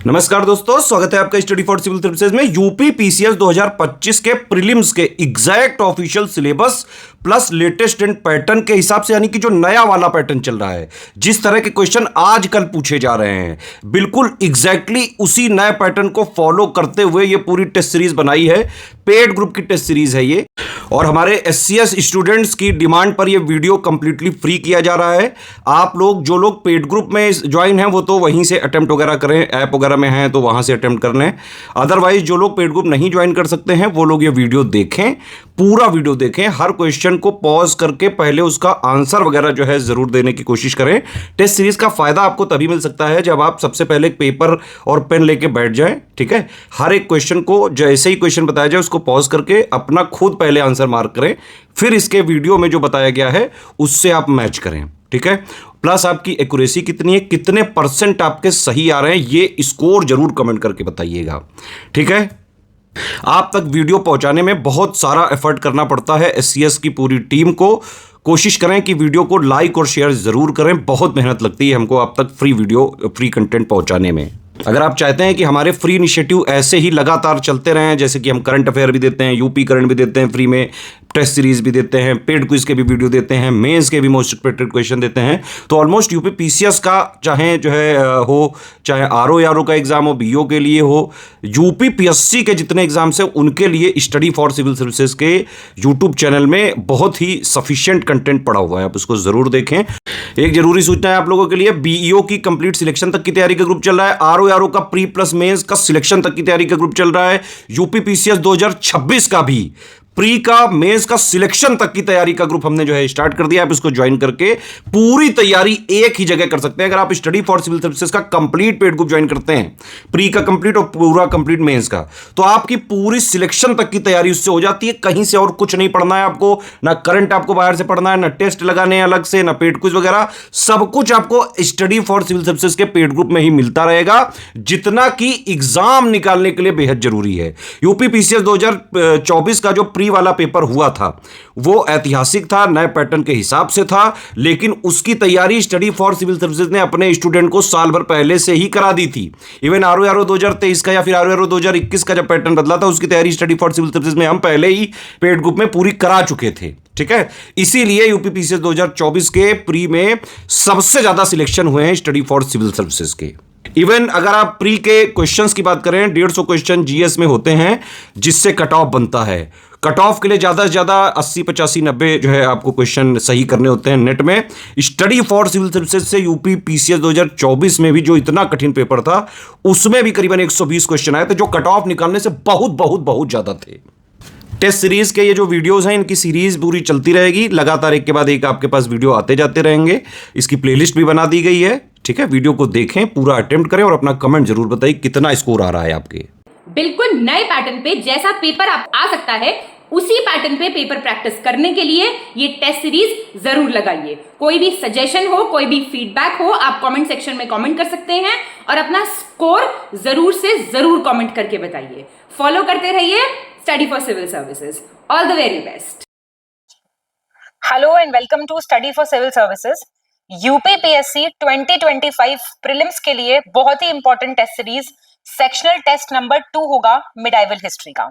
नमस्कार दोस्तों, स्वागत है आपका स्टडी फॉर सिविल सर्विसेज में। यूपी पीसीएस 2025 के प्रीलिम्स के exact official syllabus plus latest and pattern के हिसाब से, यानी कि जो नया वाला पैटर्न चल रहा है, जिस तरह के क्वेश्चन आजकल पूछे जा रहे हैं, बिल्कुल एग्जैक्टली उसी नए पैटर्न को फॉलो करते हुए ये पूरी टेस्ट सीरीज बनाई है। पेड ग्रुप की टेस्ट सीरीज है ये, और हमारे एससीएस स्टूडेंट्स की डिमांड पर ये वीडियो कंप्लीटली फ्री किया जा रहा है। आप लोग जो लोग पेड ग्रुप में ज्वाइन हैं वो तो वहीं से अटेम्प्ट वगैरह करें, ऐप वगैरह में हैं तो वहां से अटेम्प्ट कर लें। अदरवाइज जो लोग पेड ग्रुप नहीं ज्वाइन कर सकते हैं वो लोग ये वीडियो देखें, पूरा वीडियो देखें, हर क्वेश्चन को पॉज करके पहले उसका आंसर वगैरह जो है जरूर देने की कोशिश करें। टेस्ट सीरीज का फायदा आपको तभी मिल सकता है जब आप सबसे पहले एक पेपर और पेन लेके बैठ जाएं, ठीक है। हर एक क्वेश्चन को जैसे ही क्वेश्चन बताया जाए उसको पॉज करके अपना खुद पहले आंसर मार्क करें, फिर इसके वीडियो में जो बताया गया है उससे आप मैच करें, ठीक है। प्लस आपकी एक्यूरेसी कितनी है, कितने परसेंट आपके सही आ रहे हैं, ये स्कोर जरूर कमेंट करके बताइएगा, ठीक है। आप तक वीडियो पहुंचाने में बहुत सारा एफर्ट करना पड़ता है एससीएस की पूरी टीम को। कोशिश करें कि वीडियो को लाइक और शेयर जरूर करें, बहुत मेहनत लगती है हमको आप तक फ्री वीडियो, फ्री कंटेंट पहुंचाने में। अगर आप चाहते हैं कि हमारे फ्री इनिशिएटिव ऐसे ही लगातार चलते रहें, जैसे कि हम करंट अफेयर भी देते हैं, यूपी करंट भी देते हैं फ्री में, टेस्ट सीरीज भी देते हैं, पेड क्विज के भी वीडियो देते हैं, मेंस के भी मोस्ट एक्सपेक्टेड क्वेश्चन देते हैं, तो ऑलमोस्ट यूपी पीसीएस का चाहे जो है हो, चाहे आरओ का एग्जाम हो, बीओ के लिए हो, यूपी पीएससी के जितने एग्जाम्स हैं उनके लिए स्टडी फॉर सिविल सर्विसेज के यूट्यूब चैनल में बहुत ही सफिशिएंट कंटेंट पड़ा हुआ है, आप उसको जरूर देखें। एक जरूरी सूचना है आप लोगों के लिए, बीईओ की कंप्लीट सिलेक्शन तक की तैयारी का ग्रुप चल रहा है, आरओ का प्री प्लस मेंस का सिलेक्शन तक की तैयारी का ग्रुप चल रहा है, यूपी पीसीएस 2026 का भी प्री का मेंस का सिलेक्शन तक की तैयारी का ग्रुप हमने जो है स्टार्ट कर दिया। आप इसको ज्वाइन करके पूरी तैयारी एक ही जगह कर सकते हैं। अगर आप स्टडी फॉर सिविल सर्विसेज का कंप्लीट पेड ग्रुप ज्वाइन करते हैं, प्री का कंप्लीट और पूरा कंप्लीट मेंस का, तो आपकी पूरी सिलेक्शन तक की तैयारी उससे हो जाती है। कहीं से और कुछ नहीं पढ़ना है आपको, ना करंट आपको बाहर से पढ़ना है, ना टेस्ट लगाने हैं अलग से, ना पेड क्विज वगैरह, सब कुछ आपको स्टडी फॉर सिविल सर्विसेज के पेड ग्रुप में ही मिलता रहेगा, जितना कि एग्जाम निकालने के लिए बेहद जरूरी है। यूपी पीसीएस 2024 का जो प्री वाला पेपर हुआ था वो ऐतिहासिक था, नए पैटर्न के हिसाब से था, लेकिन उसकी तैयारी स्टडी फॉर सिविल सर्विसेज ने अपने स्टूडेंट को साल भर पहले से ही करा दी थी। इवन आरओ 2023 का या फिर आरओ 2021 का जब पैटर्न बदला था, उसकी तैयारी स्टडी फॉर सिविल सर्विसेज में हम पहले ही पेड ग्रुप में पूरी करा चुके थे, ठीक है। इसीलिए यूपी पीसीएस 2024 के प्री में सबसे ज्यादा सिलेक्शन हुए हैं स्टडी फॉर सिविल सर्विसेज के। इवन अगर आप प्री के क्वेश्चंस की बात करें, 150 क्वेश्चन जीएस में होते हैं जिससे कट ऑफ बनता है। कट ऑफ के लिए ज्यादा से ज्यादा 80, 85, 90 जो है आपको क्वेश्चन सही करने होते हैं नेट में। स्टडी फॉर सिविल सर्विसेज से यूपी पीसीएस 2024 में भी जो इतना कठिन पेपर था, उसमें भी करीबन 120 क्वेश्चन आए थे, जो कट ऑफ निकालने से बहुत बहुत बहुत ज्यादा थे। टेस्ट सीरीज के ये जो वीडियोस हैं, इनकी सीरीज पूरी चलती रहेगी, लगातार एक के बाद एक आपके पास वीडियो आते जाते रहेंगे। इसकी प्लेलिस्ट भी बना दी गई है, ठीक है। वीडियो को देखें, पूरा अटेम्प्ट करें और अपना कमेंट जरूर बताइए कितना स्कोर आ रहा है आपके। बिल्कुल नए पैटर्न पे जैसा पेपर आप आ सकता है, उसी पैटर्न पे पेपर प्रैक्टिस करने के लिए ये टेस्ट सीरीज जरूर लगाइए। कोई भी सजेशन हो, कोई भी फीडबैक हो, आप कमेंट सेक्शन में कमेंट कर सकते हैं और अपना स्कोर जरूर से जरूर कमेंट करके बताइए। फॉलो करते रहिए study for civil services. All the very best. Hello and welcome to study for civil services. UPPSC 2025 prelims के लिए बहुत ही important test series sectional test number 2 होगा मिडाइवल हिस्ट्री का।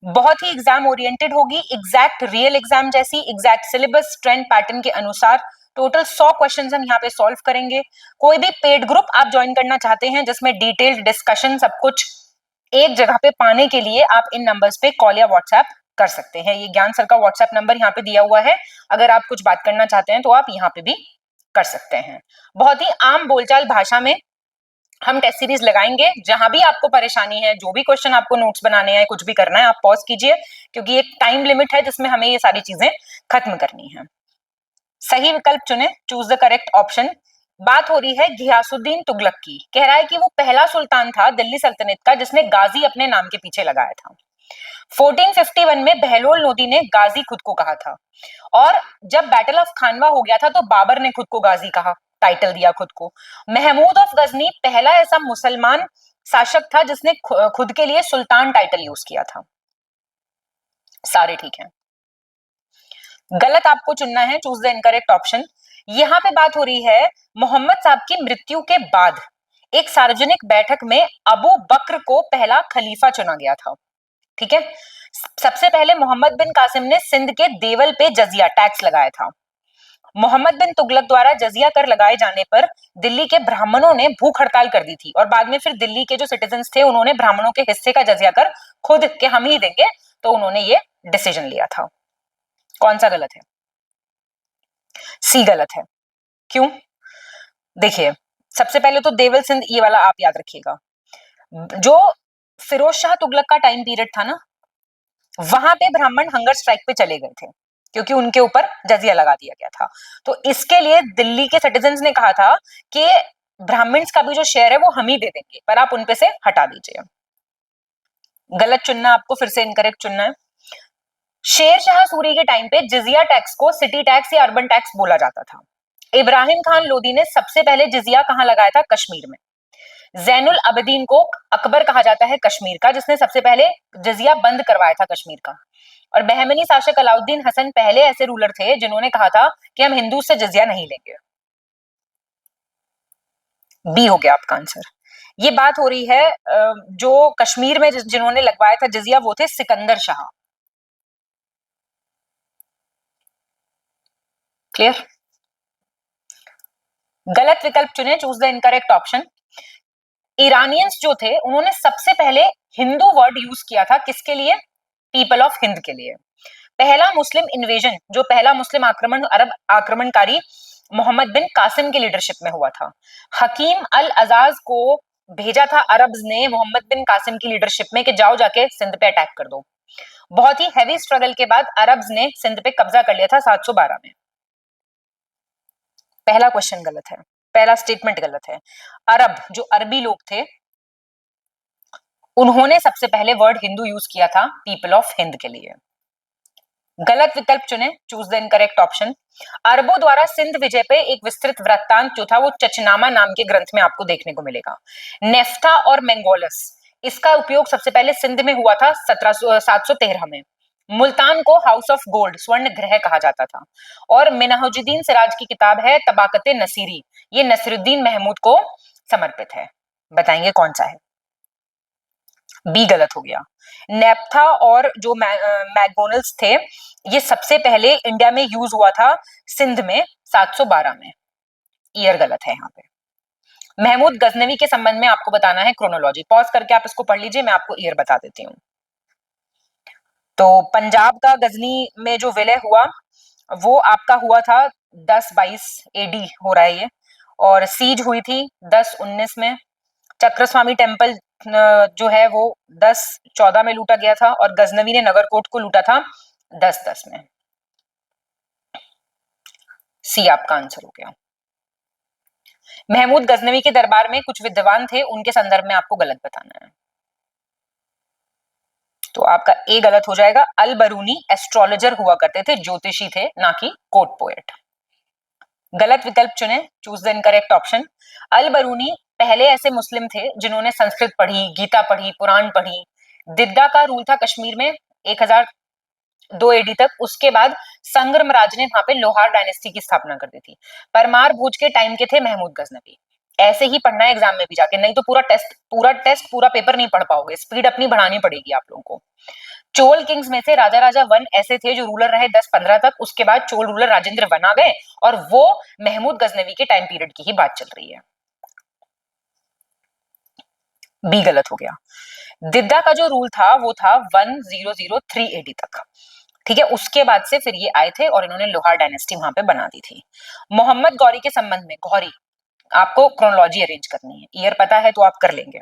बहुत ही एग्जाम ओरिएंटेड होगी, एग्जैक्ट रियल एग्जाम जैसी, एग्जैक्ट सिलेबस ट्रेंड पैटर्न के अनुसार टोटल 100 क्वेश्चंस हम यहाँ पे सॉल्व करेंगे। कोई भी पेड ग्रुप आप ज्वाइन करना चाहते हैं जिसमें डिटेल्ड डिस्कशन सब कुछ एक जगह पे पाने के लिए आप इन नंबर्स पे कॉल या व्हाट्सएप कर सकते हैं। ये ज्ञान सर का व्हाट्सएप नंबर यहाँ पे दिया हुआ है, अगर आप कुछ बात करना चाहते हैं तो आप यहाँ पे भी कर सकते हैं। बहुत ही आम बोलचाल भाषा में हम टेस्ट सीरीज लगाएंगे। जहां भी आपको परेशानी है, जो भी क्वेश्चन आपको नोट्स बनाने हैं, कुछ भी करना है, आप पॉज कीजिए, क्योंकि एक टाइम लिमिट है जिसमें हमें ये सारी चीजें खत्म करनी है। सही विकल्प चुने, चूज द करेक्ट ऑप्शन। बात हो रही है घियासुद्दीन तुगलक की। कह रहा है कि वो पहला सुल्तान था दिल्ली सल्तनत का जिसने गाजी अपने नाम के पीछे लगाया था। 1451 में बहलोल लोदी ने गाजी खुद को कहा था, और जब बैटल ऑफ खानवा हो गया था तो बाबर ने खुद को गाजी कहा, टाइटल दिया खुद को। महमूद ऑफ गजनी पहला ऐसा मुसलमान शासक था जिसने खुद के लिए सुल्तान टाइटल यूज किया था। सारे ठीक हैं। गलत आपको चुनना है, चूज द इनकरेक्ट ऑप्शन। यहां पे बात हो रही है मोहम्मद साहब की मृत्यु के बाद एक सार्वजनिक बैठक में अबू बक्र को पहला खलीफा चुना गया था। ठीक है। सबसे पहले मोहम्मद बिन कासिम ने सिंध के देवल पे जजिया टैक्स लगाया था। मोहम्मद बिन तुगलक द्वारा जजिया कर लगाए जाने पर दिल्ली के ब्राह्मणों ने भूख हड़ताल कर दी थी और बाद में फिर दिल्ली के जो सिटीजन्स थे उन्होंने ब्राह्मणों के हिस्से का जजिया कर खुद के हम ही देंगे, तो उन्होंने ये डिसीजन लिया था। कौन सा गलत है? सी गलत है। क्यों? देखिए, सबसे पहले तो देवल सिंध ये वाला आप याद रखिएगा। जो फिरोज शाह तुगलक का टाइम पीरियड था ना, वहां पे ब्राह्मण हंगर स्ट्राइक पे चले गए थे क्योंकि उनके ऊपर जजिया लगा दिया गया था। तो इसके लिए दिल्ली के सिटीजन्स ने कहा था कि ब्राह्मण्स का भी जो शेयर है वो हम ही दे देंगे, पर आप उनपे से हटा दीजिए। गलत चुनना, आपको फिर से इनकरेक्ट चुनना है। शेर शाह सूरी के टाइम पे जिजिया टैक्स को सिटी टैक्स या अर्बन टैक्स बोला जाता था। इब्राहिम खान लोदी ने सबसे पहले जिजिया कहां लगाया था? कश्मीर में। जैनुल अबदीन को अकबर कहा जाता है कश्मीर का, जिसने सबसे पहले जजिया बंद करवाया था कश्मीर का। और बहमनी शासक अलाउद्दीन हसन पहले ऐसे रूलर थे जिन्होंने कहा था कि हम हिंदू से जजिया नहीं लेंगे। बी हो गया आपका आंसर। ये बात हो रही है जो कश्मीर में जिन्होंने लगवाया था जजिया वो थे सिकंदर शाह। क्लियर? गलत विकल्प चुने, choose the incorrect option. Iranians जो थे उन्होंने सबसे पहले हिंदू वर्ड यूज किया था, किसके लिए? पीपल ऑफ हिंद के लिए। पहला मुस्लिम इन्वेजन, जो पहला मुस्लिम आक्रमण अरब आक्रमणकारी मोहम्मद बिन कासिम की लीडरशिप में हुआ था। हकीम अल अजाज को भेजा था अरब्स ने मोहम्मद बिन कासिम की लीडरशिप में कि जाओ जाके सिंध पे अटैक कर दो। बहुत ही हैवी स्ट्रगल के बाद अरब्स ने सिंध पे कब्जा कर लिया था 712 में। पहला क्वेश्चन गलत है, पहला स्टेटमेंट गलत है। अरब, जो अरबी लोग थे, उन्होंने सबसे पहले वर्ड हिंदू यूज किया था पीपल ऑफ हिंद के लिए। गलत विकल्प चुने, चूज द इनकरेक्ट ऑप्शन। अरबों द्वारा सिंध विजय पे एक विस्तृत वृत्तांत जो था वो चचनामा नाम के ग्रंथ में आपको देखने को मिलेगा। नेफ्था और मेंगोलस, इसका उपयोग सबसे पहले सिंध में हुआ था 713 में। मुल्तान को हाउस ऑफ गोल्ड, स्वर्ण ग्रह कहा जाता था। और मिनहाजुद्दीन सिराज की किताब है तबाकत नसीरी, ये नसीरुद्दीन महमूद को समर्पित है। बताएंगे कौन सा है? बी गलत हो गया। नेप्था और जो मैगोनल्स थे, ये सबसे पहले इंडिया में यूज हुआ था सिंध में 712 में। ईयर गलत है यहाँ पे। महमूद गजनवी के संबंध में आपको बताना है क्रोनोलॉजी। पॉज करके आप इसको पढ़ लीजिए, मैं आपको ईयर बता देती हूँ। तो पंजाब का गजनी में जो विलय हुआ वो आपका हुआ था 1022 एडी हो रहा है ये, और सीज हुई थी 1019 में। चक्रस्वामी टेम्पल जो है वो 1014 में लूटा गया था और गजनवी ने नगरकोट को लूटा था 1010 में। सी आपका आंसर हो गया। महमूद गजनवी के दरबार में कुछ विद्वान थे, उनके संदर्भ में आपको गलत बताना है। तो आपका ए गलत हो जाएगा। अल बरूनी एस्ट्रोलॉजर हुआ करते थे, ज्योतिषी थे, ना कि कोर्ट पोएट। गलत विकल्प चुने, choose the incorrect option. Al Biruni पहले ऐसे मुस्लिम थे जिन्होंने संस्कृत पढ़ी, गीता पढ़ी, पुराण पढ़ी। दिद्दा का रूल था कश्मीर में 1002 एडी तक। उसके बाद संग्रमराज ने वहां पे लोहार डायनेस्टी की स्थापना कर दी थी। परमार भूज के टाइम के थे महमूद गजनवी। ऐसे ही पढ़ना है एग्जाम में भी जाके, नहीं तो पूरा पेपर नहीं पढ़ पाओगे, स्पीड अपनी बढ़ानी पड़ेगी आप लोगों को। चोल किंग्स में से राजा राजा वन ऐसे थे जो रूलर रहे 10-15 तक। उसके बाद चोल रूलर राजेंद्र वन आ गए और वो महमूद गजनवी के टाइम पीरियड की ही बात चल रही है। बी गलत हो गया। दिद्दा का जो रूल था वो था 1003 एडी तक। ठीक है, उसके बाद से फिर ये आए थे और इन्होंने लोहार डायनेस्टी वहां पे बना दी थी। मोहम्मद गौरी के संबंध में, गौरी आपको क्रोनोलॉजी अरेंज करनी है, ईयर पता है तो आप कर लेंगे।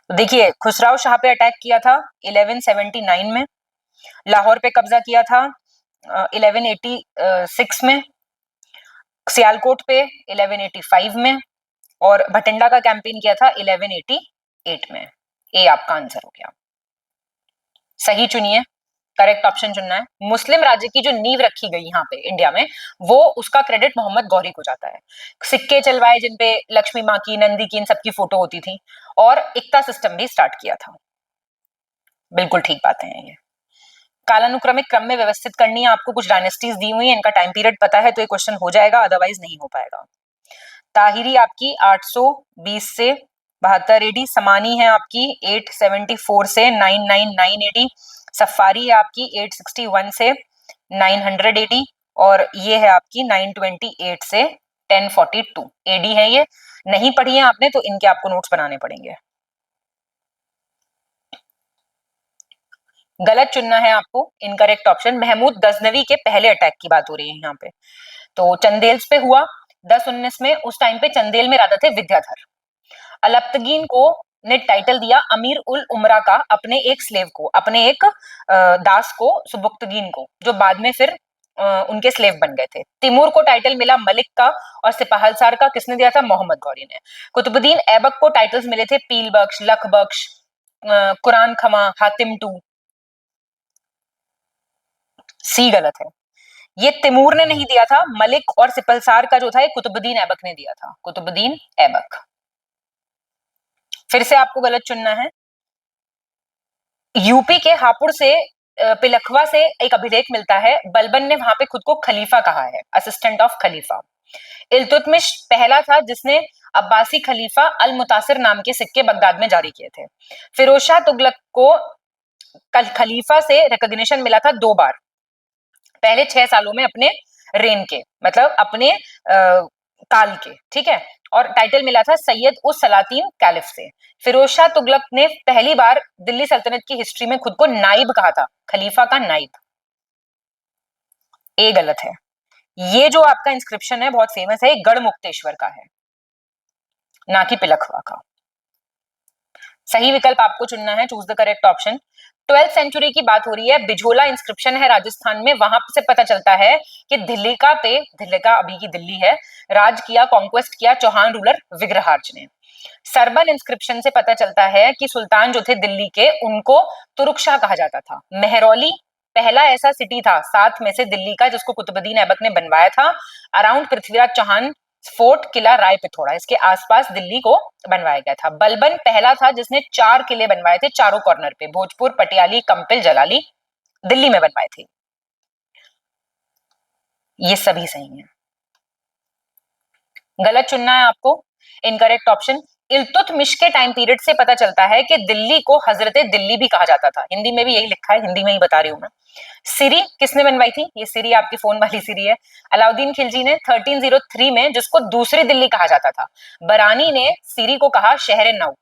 तो देखिए, खुसराव शाह पे अटैक किया था 1179 में। लाहौर पे कब्जा किया था 1186 में। सियालकोट पे 1185 में। और भटिंडा का कैंपेन किया था 1188 में। ए आपका आंसर हो गया। सही चुनिए, करेक्ट ऑप्शन चुनना है। मुस्लिम राज्य की जो नींव रखी गई यहाँ पे इंडिया में, वो उसका क्रेडिट मोहम्मद गौरी को जाता है। सिक्के चलवाए जिनपे लक्ष्मी माँ की, नंदी की, इन सबकी फोटो होती थी, और इक्ता सिस्टम भी स्टार्ट किया था। बिल्कुल ठीक बातें हैं ये। कालानुक्रमिक क्रम में व्यवस्थित करनी है आपको। कुछ डायनेस्टीज दी हुई है, इनका टाइम पीरियड पता है तो ये क्वेश्चन हो जाएगा, अदरवाइज नहीं हो पाएगा। ताहिरी आपकी 820 से 72 एडी, समानी है आपकी 874 से 999 एडी, सफारी है आपकी 861 से 900 एडी, और ये है आपकी 928 से 1042 एडी है। ये नहीं पढ़ी है आपने तो इनके आपको नोट्स बनाने पड़ेंगे। गलत चुनना है आपको, इनकरेक्ट ऑप्शन। महमूद गजनवी के पहले अटैक की बात हो रही है यहाँ पे। तो चंदेल्स पे हुआ 1019 में। उस टाइम पे चंदेल में रहते थे विद्याधर। अलप्तगीन को ने टाइटल दिया अमीर उल उमरा का अपने एक स्लेव को, अपने एक दास को, सुबुक्तगीन को, जो बाद में फिर उनके स्लेव बन गए थे। तिमूर को टाइटल मिला मलिक का और सिपाहलसार का किसने दिया था? मोहम्मद गौरी ने। कुतुबुद्दीन ऐबक को टाइटल्स मिले थे पील बख्श, लख बख्श, कुरान खमा, हातिम टू। सी गलत है। ये तिमूर ने नहीं दिया था, मलिक और सिपलसार का जो था ये कुतुबुद्दीन ऐबक ने दिया था, कुतुबुद्दीन ऐबक। फिर से आपको गलत चुनना है। यूपी के हापुड़ से पिलखवा से एक अभिलेख मिलता है, बलबन ने वहां पे खुद को खलीफा कहा है, असिस्टेंट ऑफ खलीफा। इल्तुतमिश पहला था जिसने अब्बासी खलीफा अल मुतासिर नाम के सिक्के बगदाद में जारी किए थे। फिरोज शाह तुगलक को खलीफा से रिकॉग्निशन मिला था 2 बार, पहले 6 सालों में अपने रेन के, मतलब अपने काल के, ठीक है। और टाइटल मिला था सैयद उस सलातीन कैलिफ से। फिरोज शाह तुगलक ने पहली बार दिल्ली सल्तनत की हिस्ट्री में खुद को नाइब कहा था, खलीफा का नाइब। ए गलत है। ये जो आपका इंस्क्रिप्शन है बहुत फेमस है, गढ़ मुक्तेश्वर का है, ना कि पिलखवा का। सही विकल्प आपको चुनना है, choose the correct option. 12th century की बात हो रही है, बिझोला इंस्क्रिप्शन है राजस्थान में, वहां से पता चलता है कि धिल्लिका पे, धिल्लिका अभी की दिल्ली है, राज किया, कॉन्क्वेस्ट किया चौहान रूलर विग्रहार्ज ने। सरबन इंस्क्रिप्शन से पता चलता है कि सुल्तान जो थे दिल्ली के, उनको तुरुक शाह कहा जाता था। मेहरौली पहला ऐसा सिटी था 7 में से दिल्ली का जिसको कुतुबुद्दीन ऐबक ने बनवाया था, अराउंड पृथ्वीराज चौहान फोर्ट, किला राय पिथौरा, इसके आसपास दिल्ली को बनवाया गया था। बलबन पहला था जिसने 4 किले बनवाए थे चारों कॉर्नर पे, भोजपुर, पटियाली, कंपिल, जलाली, दिल्ली में बनवाए थे। ये सभी सही है। गलत चुनना है आपको, इनकरेक्ट ऑप्शन। इल्तुतमिश के टाइम पीरियड से पता चलता है कि दिल्ली को हजरत दिल्ली भी कहा जाता था, हिंदी में भी यही लिखा है, हिंदी में ही बता रही हूं मैं। सिरी किसने बनवाई थी? ये सिरी आपकी फोन वाली सिरी है, अलाउद्दीन खिलजी ने 1303 में, जिसको दूसरी दिल्ली कहा जाता था। बरानी ने सिरी को कहा शहर नौ।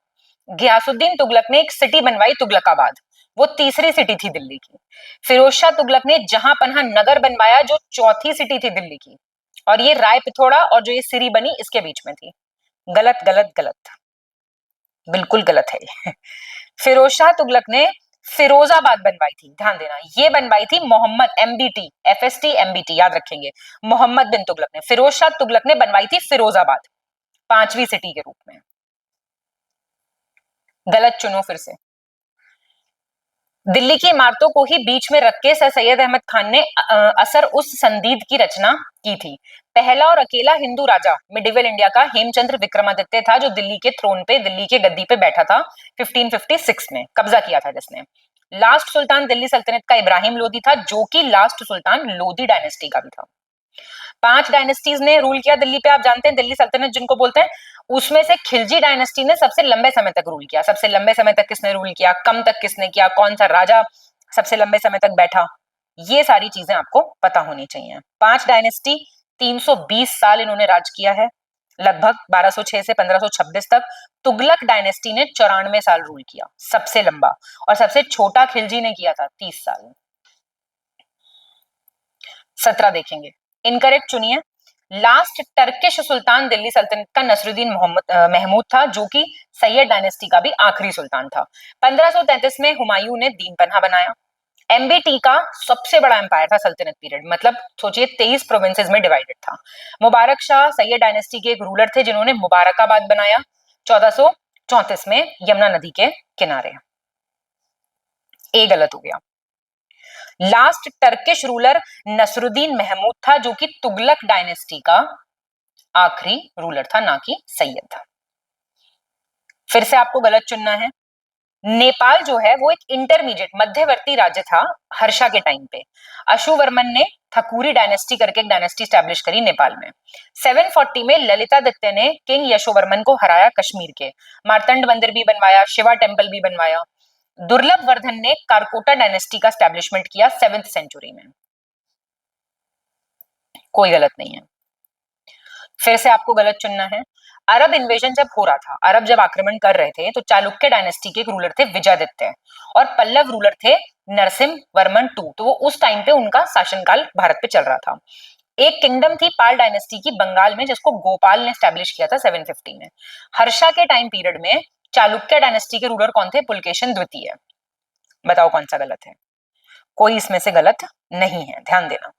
गयासुद्दीन तुगलक ने एक सिटी बनवाई तुगलकाबाद, वो तीसरी सिटी थी दिल्ली की। फिरोज शाह तुगलक ने जहां पन्हा नगर बनवाया जो चौथी सिटी थी दिल्ली की, और ये राय पिथौरा और जो ये सिरी बनी इसके बीच में थी। गलत गलत गलत, बिल्कुल गलत है। फिरोज शाह तुगलक ने फिरोजाबाद बनवाई थी, ध्यान देना, ये बनवाई थी मोहम्मद, एमबीटी, एफएसटी एमबीटी याद रखेंगे, मोहम्मद बिन तुगलक ने। फिरोज शाह तुगलक ने बनवाई थी फिरोजाबाद, 5वीं सिटी के रूप में। गलत चुनो फिर से। दिल्ली की इमारतों को ही बीच में रख के सर सैयद अहमद खान ने असर उस संदीद की रचना की थी। पहला और अकेला हिंदू राजा मिडिवल इंडिया का हेमचंद्र विक्रमादित्य था, जो दिल्ली के थ्रोन पे, दिल्ली के गद्दी पे बैठा था 1556 में, कब्जा किया था जिसने। लास्ट सुल्तान दिल्ली सल्तनत का इब्राहिम लोदी था, जो कि लास्ट सुल्तान लोदी डायनेस्टी का भी था। 5 डायनेस्टीज ने रूल किया दिल्ली पे, आप जानते हैं दिल्ली सल्तनत जिनको बोलते हैं। उसमें से खिलजी डायनेस्टी ने सबसे लंबे समय तक रूल किया। सबसे लंबे समय तक किसने रूल किया, कम तक किसने किया, कौन सा राजा सबसे लंबे समय तक बैठा, ये सारी चीजें आपको पता होनी चाहिए। 5 डायनेस्टी, 320 साल इन्होंने राज किया है, लगभग 1206 से 1526 तक। तुगलक डायनेस्टी ने 94 साल रूल किया, सबसे लंबा, और सबसे छोटा खिलजी ने किया था 30 साल। 17 देखेंगे, इनकरेक्ट चुनिए। लास्ट टर्किश सुल्तान दिल्ली सल्तनत का नसरुद्दीन महमूद था, जो कि सैयद डायनेस्टी का भी आखिरी सुल्तान था। 1533 में हुमायूं ने दीन पन्हा बनाया। एमबीटी का सबसे बड़ा एम्पायर था सल्तनत पीरियड, मतलब सोचिए 23 प्रोविंसेस में डिवाइडेड था। मुबारक शाह सैयद डायनेस्टी के एक रूलर थे जिन्होंने मुबारकाबाद बनाया 1434 में यमुना नदी के किनारे। ए गलत हो गया। Last Turkish ruler Nasiruddin Mahmud था, जो कि तुगलक डायनेस्टी का आखिरी रूलर था, ना कि सैयद। फिर से आपको गलत चुनना है। नेपाल जो है वो एक इंटरमीडिएट मध्यवर्ती राज्य था हर्षा के टाइम पे। अशोवर्मन ने ठकुरी डायनेस्टी करके एक डायनेस्टी स्टैब्लिश करी नेपाल में। 740 में ललितादित्य ने किंग यशोवर्मन को हराया कश्मीर के, मार्तंड मंदिर भी बनवाया, शिवा टेम्पल भी बनवाया। दुर्लभ वर्धन ने कारकोटा डायनेस्टी का स्टैब्लिशमेंट किया 7th सेंचुरी में। कोई गलत नहीं है। फिर से आपको गलत चुनना है। अरब इन्वेजन जब हो रहा था, अरब जब आक्रमण कर रहे थे, तो चालुक्य डायनेस्टी के एक रूलर थे विजयादित्य और पल्लव रूलर थे नरसिम्हा वर्मन टू। तो वो उस टाइम पे उनका शासनकाल भारत पे चल रहा था। एक किंगडम थी पाल डायनेस्टी की बंगाल में, जिसको गोपाल ने स्टैब्लिश किया था 750 में। हर्षा के टाइम पीरियड में चालुक्य डायनेस्टी के रूलर कौन थे? पुलकेशन द्वितीय। बताओ कौन सा गलत है? कोई इसमें से गलत नहीं है, ध्यान देना।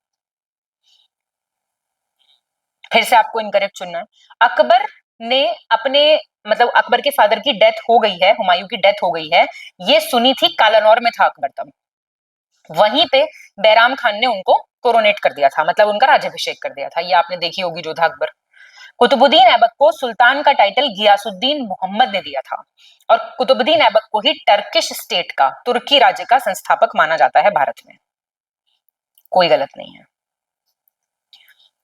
फिर से आपको इनकरेक्ट चुनना है। अकबर ने अपने मतलब अकबर के फादर की डेथ हो गई है, हुमायूं की डेथ हो गई है, ये सुनी थी कालानौर में था अकबर तब। वहीं पे बैराम खान ने उनको कोरोनेट कर दिया था, मतलब उनका राज्याभिषेक कर दिया था। ये आपने देखी होगी जोधा अकबर। कुतुबुद्दीन ऐबक को सुल्तान का टाइटल गियासुद्दीन मोहम्मद ने दिया था और कुतुबुद्दीन ऐबक को ही टर्किश स्टेट का, तुर्की राज्य का संस्थापक माना जाता है भारत में। कोई गलत नहीं है।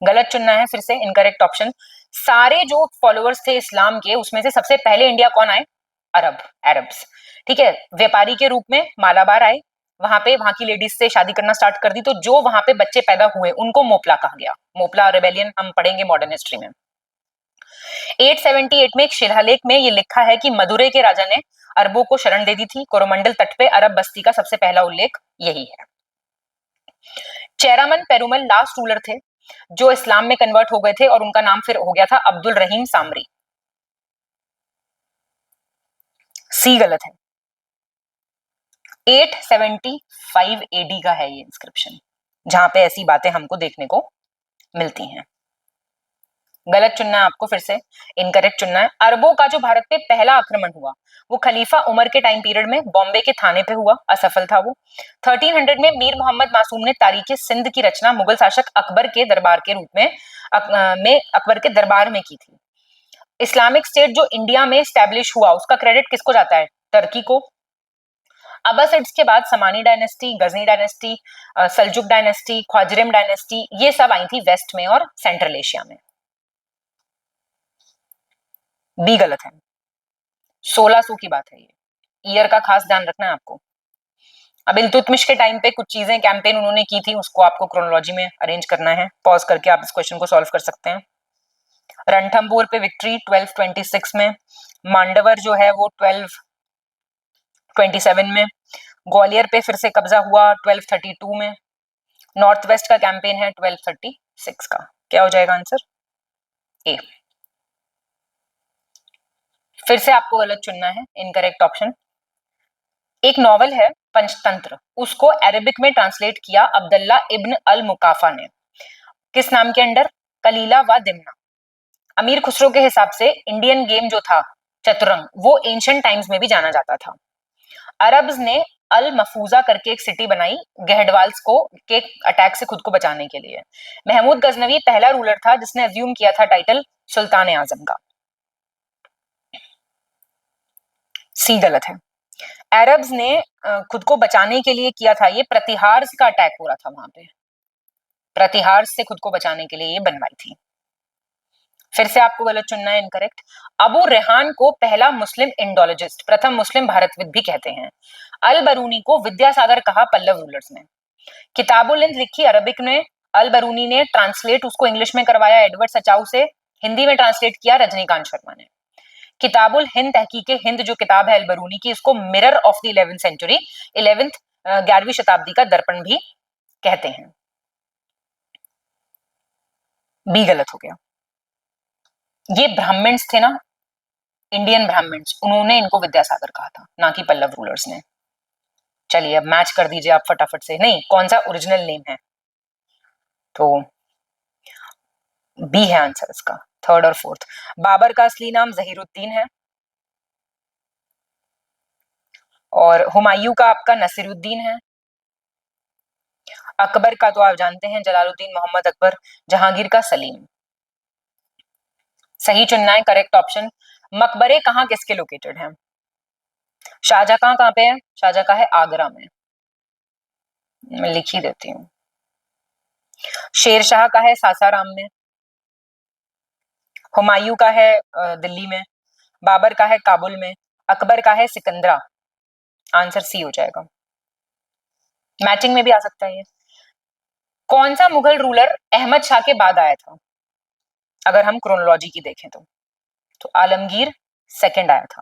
गलत चुनना है फिर से, इनकरेक्ट ऑप्शन। सारे जो फॉलोअर्स थे इस्लाम के, उसमें से सबसे पहले इंडिया कौन आए? अरब्स। ठीक है, व्यापारी के रूप में मालाबार आए, वहां की लेडीज से शादी करना स्टार्ट कर दी, तो जो वहां पे बच्चे पैदा हुए उनको मोपला कहा गया। मोपला रेबेलियन हम पढ़ेंगे मॉडर्न हिस्ट्री में। 878 में एक शिलालेख में ये लिखा है कि मदुरै के राजा ने अरबों को शरण दे दी थी। कोरोमंडल तट पे अरब बस्ती का सबसे पहला उल्लेख यही है। चेरामन पेरुमल लास्ट रूलर थे जो इस्लाम में कन्वर्ट हो गए थे और उनका नाम फिर हो गया था अब्दुल रहीम सामरी। सी गलत है। 875 एडी का है ये इंस्क्रिप्शन, जहां पे ऐसी बातें हमको देखने को मिलती हैं। गलत चुनना है आपको, फिर से इनकरेक्ट चुनना है। अरबों का जो भारत पे पहला आक्रमण हुआ वो खलीफा उमर के टाइम पीरियड में बॉम्बे के थाने पे हुआ, असफल था वो। 1300 में मीर मोहम्मद मासूम ने तारीख सिंध की रचना मुगल शासक अकबर के दरबार के रूप में अकबर के दरबार में की थी। इस्लामिक स्टेट जो इंडिया में स्टैब्लिश हुआ उसका क्रेडिट किसको जाता है? टर्की को। अब्बासिड्स के बाद Samani dynasty, Ghazni dynasty, Seljuk dynasty, Khwarezm dynasty, ये सब आई थी वेस्ट में और सेंट्रल एशिया में। बी गलत है। 1600 की बात है ये, ईयर का खास ध्यान रखना है आपको। अब इल्तुतमिश के टाइम पे कुछ चीजें कैंपेन उन्होंने की थी, उसको आपको क्रोनोलॉजी में अरेंज करना है। पॉज करके आप इस क्वेश्चन को सॉल्व कर सकते हैं। रणथंबोर पे विक्ट्री 1226 में, मांडवर जो है वो 1227 में, ग्वालियर पे फिर से कब्जा हुआ 1232 में, नॉर्थ वेस्ट का कैंपेन है 1236 का। क्या हो जाएगा आंसर? ए। फिर से आपको गलत चुनना है, इनकरेक्ट ऑप्शन। एक नॉवल है पंचतंत्र, उसको अरेबिक में ट्रांसलेट किया अब्दुल्ला इब्न अल मुकाफा ने। किस नाम के अंडर? कलीला व दिमना। अमीर खुसरो के हिसाब से इंडियन गेम जो था चतुरंग, वो एंशिएंट टाइम्स में भी जाना जाता था। अरब्स ने अल मफूजा करके एक सिटी बनाई गहडवाल्स को के अटैक से खुद को बचाने के लिए। महमूद गजनवी पहला रूलर था जिसने अज्यूम किया था टाइटल सुल्तान आजम का। सी गलत है। अरब्स ने खुद को बचाने के लिए किया था, ये प्रतिहार का अटैक हो रहा था वहां पे, प्रतिहार से खुद को बचाने के लिए ये बनवाई थी। फिर से आपको गलत चुनना है, इनकरेक्ट। अबू रेहान को पहला मुस्लिम इंडोलॉजिस्ट, प्रथम मुस्लिम भारतविद भी कहते हैं। अल बरूनी को विद्यासागर कहा पल्लव रूलर्स ने। किताबुल हिंद लिखी अरबिक में, अल बरूनी ने ट्रांसलेट उसको इंग्लिश में करवाया एडवर्ड सचाऊ से, हिंदी में ट्रांसलेट किया रजनीकांत शर्मा ने। किताबुल हिंद तहकीके हिंद जो किताब है अल बरूनी की, इसको mirror of the 11th century, 11वीं शताब्दी का दर्पण भी कहते हैं। बी गलत हो गया। ये ब्राह्मण्स थे ना, इंडियन ब्राह्मण्स, उन्होंने इनको विद्यासागर कहा था, ना कि पल्लव रूलर्स ने। चलिए अब मैच कर दीजिए आप फटाफट से। नहीं, कौन सा ओरिजिनल नेम है? तो बी है आंसर इसका, थर्ड और फोर्थ। बाबर का असली नाम जहीरुद्दीन है और हुमायूं का आपका नसीरुद्दीन है। अकबर का तो आप जानते हैं जलालुद्दीन मोहम्मद अकबर। जहांगीर का सलीम। सही चुनना है करेक्ट ऑप्शन। मकबरे कहाँ किसके लोकेटेड हैं? शाहजहां कहाँ पे है? शाहजहां है आगरा में, मैं लिख ही देती हूँ। शेरशाह का है सासाराम में, हुमायूं का है दिल्ली में, बाबर का है काबुल में, अकबर का है सिकंदरा। आंसर सी हो जाएगा। मैचिंग में भी आ सकता है ये। कौन सा मुगल रूलर अहमद शाह के बाद आया था? अगर हम क्रोनोलॉजी की देखें तो आलमगीर सेकंड आया था।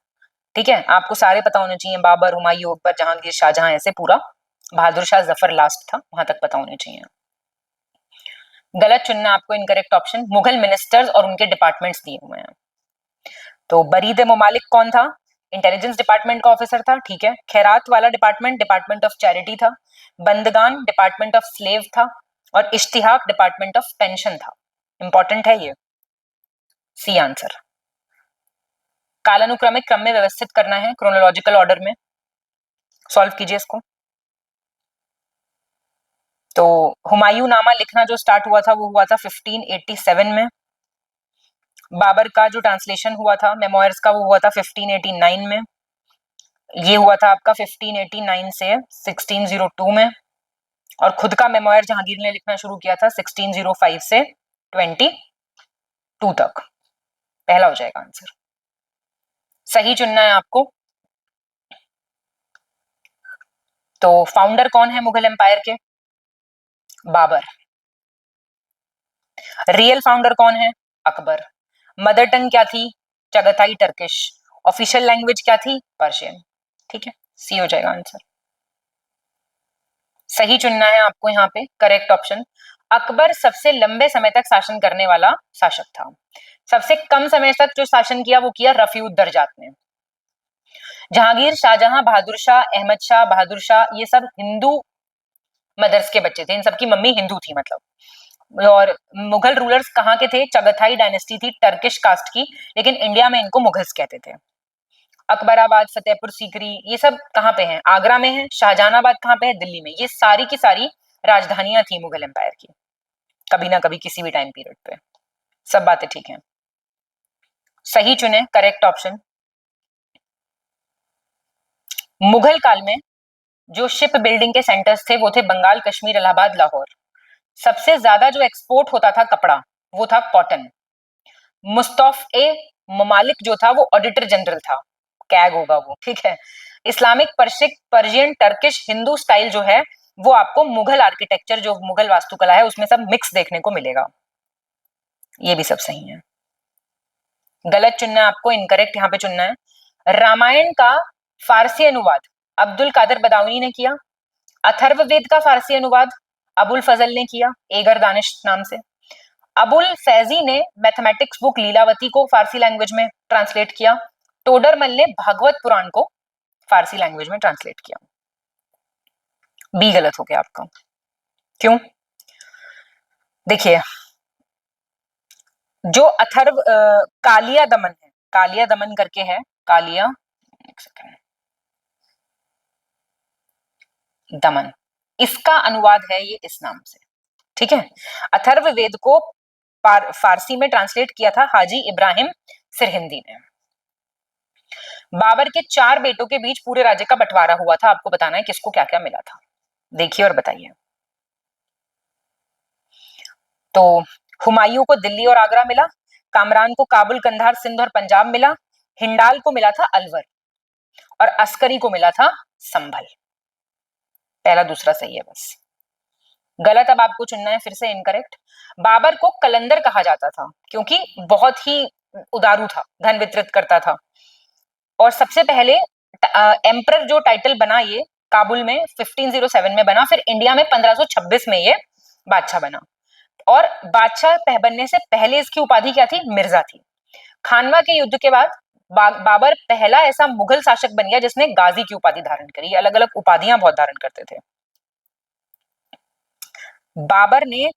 ठीक है, आपको सारे पता होने चाहिए, बाबर, हुमायूं, अकबर, जहांगीर, शाहजहां, ऐसे पूरा। बहादुर शाह जफर लास्ट था, वहां तक पता होने चाहिए। गलत चुनना आपको, इनकरेक्ट ऑप्शन मुगल मिनिस्टर्स और उनके डिपार्टमेंट्स दिए हुए हैं। तो बरीद मुमालिक कौन था? इंटेलिजेंस डिपार्टमेंट का ऑफिसर था। ठीक है, खैरात वाला डिपार्टमेंट डिपार्टमेंट ऑफ चैरिटी था, बंदगान डिपार्टमेंट ऑफ स्लेव था, और इश्तिहाक डिपार्टमेंट ऑफ पेंशन था। इंपॉर्टेंट है ये, सी आंसर। कालानुक्रमिक क्रम में व्यवस्थित करना है, क्रोनोलॉजिकल ऑर्डर में। सॉल्व कीजिए इसको। तो हुमायूं नामा लिखना जो स्टार्ट हुआ था वो हुआ था 1587 में। बाबर का जो ट्रांसलेशन हुआ था मेमोयर्स का वो हुआ था 1589 में। ये हुआ था आपका 1589 से 1602 में। और खुद का मेमोयर जहांगीर ने लिखना शुरू किया था 1605 से 22 तक। पहला हो जाएगा आंसर। सही चुनना है आपको। तो फाउंडर कौन है मुगल एम्पायर के? बाबर। रियल फाउंडर कौन है? अकबर। मदर टंग क्या थी? चगताई टर्किश। ऑफिशियल लैंग्वेज क्या थी? पर्शियन। ठीक है, सी हो जाएगा आंसर। सही चुनना है आपको यहाँ पे, करेक्ट ऑप्शन। अकबर सबसे लंबे समय तक शासन करने वाला शासक था। सबसे कम समय तक जो शासन किया वो किया रफीउद्दर्जात ने। जहांगीर, शाहजहां, बहादुर शाह, अहमद शाह, बहादुर शाह, ये सब हिंदू मदर्स के बच्चे थे, इन सबकी मम्मी हिंदू थी मतलब। और मुगल रूलर्स कहाँ के थे? चगताई डायनेस्टी थी, टर्किश कास्ट की, लेकिन इंडिया में इनको मुगल्स कहते थे। अकबराबाद, फतेहपुर सीकरी, ये सब कहाँ पे हैं? आगरा में है। शाहजहानाबाद कहाँ पे है? दिल्ली में। ये सारी की सारी राजधानियां थी मुगल एम्पायर की, कभी ना कभी किसी भी टाइम पीरियड पे। सब बातें ठीक हैं। सही चुने, करेक्ट ऑप्शन। मुगल काल में जो शिप बिल्डिंग के सेंटर्स थे वो थे बंगाल, कश्मीर, इलाहाबाद, लाहौर। सबसे ज्यादा जो एक्सपोर्ट होता था कपड़ा वो था कॉटन। मुस्तफ ए ममालिक जो था वो ऑडिटर जनरल था, कैग होगा वो। ठीक है। इस्लामिक, पर्शिक, पर्शियन, टर्किश, हिंदू स्टाइल जो है वो आपको मुगल आर्किटेक्चर, जो मुगल वास्तुकला है उसमें सब मिक्स देखने को मिलेगा। ये भी सब सही है। गलत चुनना है आपको, इनकरेक्ट यहां पे चुनना है। रामायण का फारसी अनुवाद अब्दुल कादिर बदाऊनी ने किया। अथर्ववेद का फारसी अनुवाद अबुल फजल ने किया, एगर दानिश नाम से। अबुल फैजी ने मैथमेटिक्स बुक लीलावती को फारसी लैंग्वेज में ट्रांसलेट किया। टोडरमल ने भागवत पुराण को फारसी लैंग्वेज में ट्रांसलेट किया। बी गलत हो गया आपका। क्यों? देखिए, जो अथर्व कालिया दमन है, कालिया दमन करके है, कालिया, एक सेकेंड, दमन, इसका अनुवाद है ये इस नाम से। ठीक है। अथर्ववेद को फारसी में ट्रांसलेट किया था हाजी इब्राहिम सिरहिंदी ने। बाबर के 4 बेटों के बीच पूरे राज्य का बंटवारा हुआ था, आपको बताना है किसको क्या क्या मिला था। देखिए और बताइए। तो हुमायूं को दिल्ली और आगरा मिला, कामरान को काबुल, कंधार, सिंध और पंजाब मिला, हिंडाल को मिला था अलवर, और अस्करी को मिला था संभल। पहला दूसरा सही है बस। गलत अब आपको चुनना है फिर से, इनकरेक्ट। बाबर को कलंदर कहा जाता था क्योंकि बहुत ही उदारू था, धन वितरित करता था। और सबसे पहले एम्परर जो टाइटल बना ये काबुल में 1507 में बना, फिर इंडिया में 1526 में ये बादशाह बना। और बादशाह बनने से पहले इसकी उपाधि क्या थी? मिर्जा थी। खानवा के युद्ध के बाद बाबर पहला ऐसा मुगल शासक बन गया जिसने गाजी की उपाधि धारण करी। अलग अलग उपाधियां बहुत धारण करते थे। बाबर ने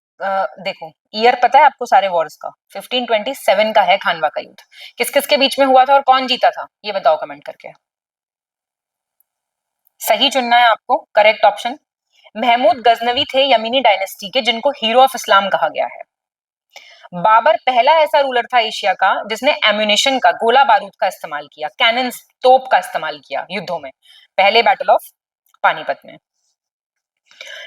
देखो ईयर पता है आपको सारे वॉर्स का? 1527 का है खानवा का युद्ध। किस किस के बीच में हुआ था और कौन जीता था ये बताओ कमेंट करके। सही चुनना है आपको, करेक्ट ऑप्शन। महमूद गजनवी थे यमीनी डायनेस्टी के, जिनको हीरो ऑफ इस्लाम कहा गया है। बाबर पहला ऐसा रूलर था एशिया का जिसने एम्यूनेशन का, गोला बारूद का इस्तेमाल किया, कैनन, तोप का इस्तेमाल किया युद्धों में, पहले बैटल ऑफ पानीपत में।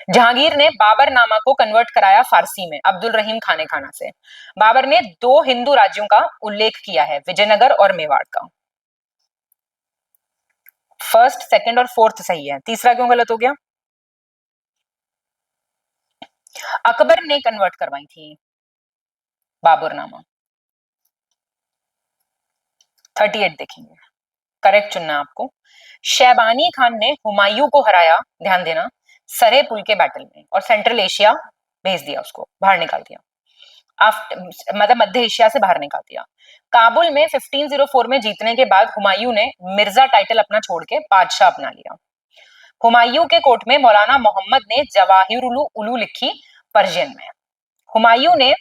जहांगीर ने बाबरनामा को कन्वर्ट कराया फारसी में अब्दुल रहीम खाने खाना से। बाबर ने 2 हिंदू राज्यों का उल्लेख किया है, विजयनगर और मेवाड़ का। फर्स्ट, सेकंड और फोर्थ सही है, तीसरा क्यों गलत हो गया? अकबर ने कन्वर्ट करवाई थी बाबरनामा। 38 देखेंगे, करेक्ट चुनना है आपको। शैबानी खान ने हुमायूं को हराया, ध्यान देना, सरे पुल के बैटल में, और सेंट्रल एशिया भेज दिया, उसको बाहर निकाल दिया, मतलब मध्य एशिया से बाहर निकाल दिया। काबुल में 1504 में जीतने के बाद हुमायूं ने मिर्जा टाइटल अपना छोड़ के बादशाह अपना लिया। हुमायूं के कोर्ट में मौलाना मोहम्मद ने जवाहिरुल उलू लिखी पर्शियन में। हुमायूं ने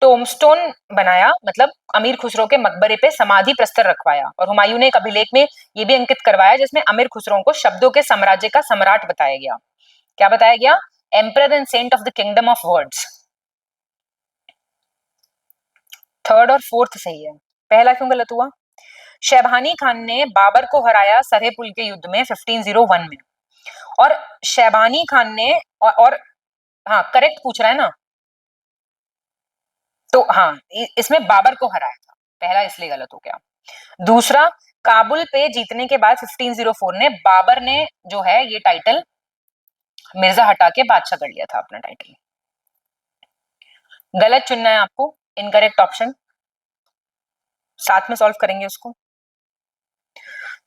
टोमस्टोन बनाया, मतलब अमीर खुसरो के मकबरे पे समाधि प्रस्तर रखवाया, और हुमायूं ने एक अभिलेख में यह भी अंकित करवाया जिसमें अमीर खुसरो को शब्दों के साम्राज्य का सम्राट बताया गया। क्या बताया गया? Emperor and saint of the kingdom of words. Third और फोर्थ सही है, पहला क्यों गलत हुआ? शैबानी खान ने बाबर को हराया सरहे पुल के युद्ध में 1501 में, और शैबानी खान ने और हाँ करेक्ट पूछ रहा है ना, तो हाँ इसमें बाबर को हराया था, पहला इसलिए गलत हो गया। दूसरा, काबुल पे जीतने के बाद 1504 ने बाबर ने जो है ये टाइटल मिर्जा हटा के बादशाह कर लिया था अपना टाइटल। गलत चुनना है आपको, इनकरेक्ट ऑप्शन, साथ में सॉल्व करेंगे उसको।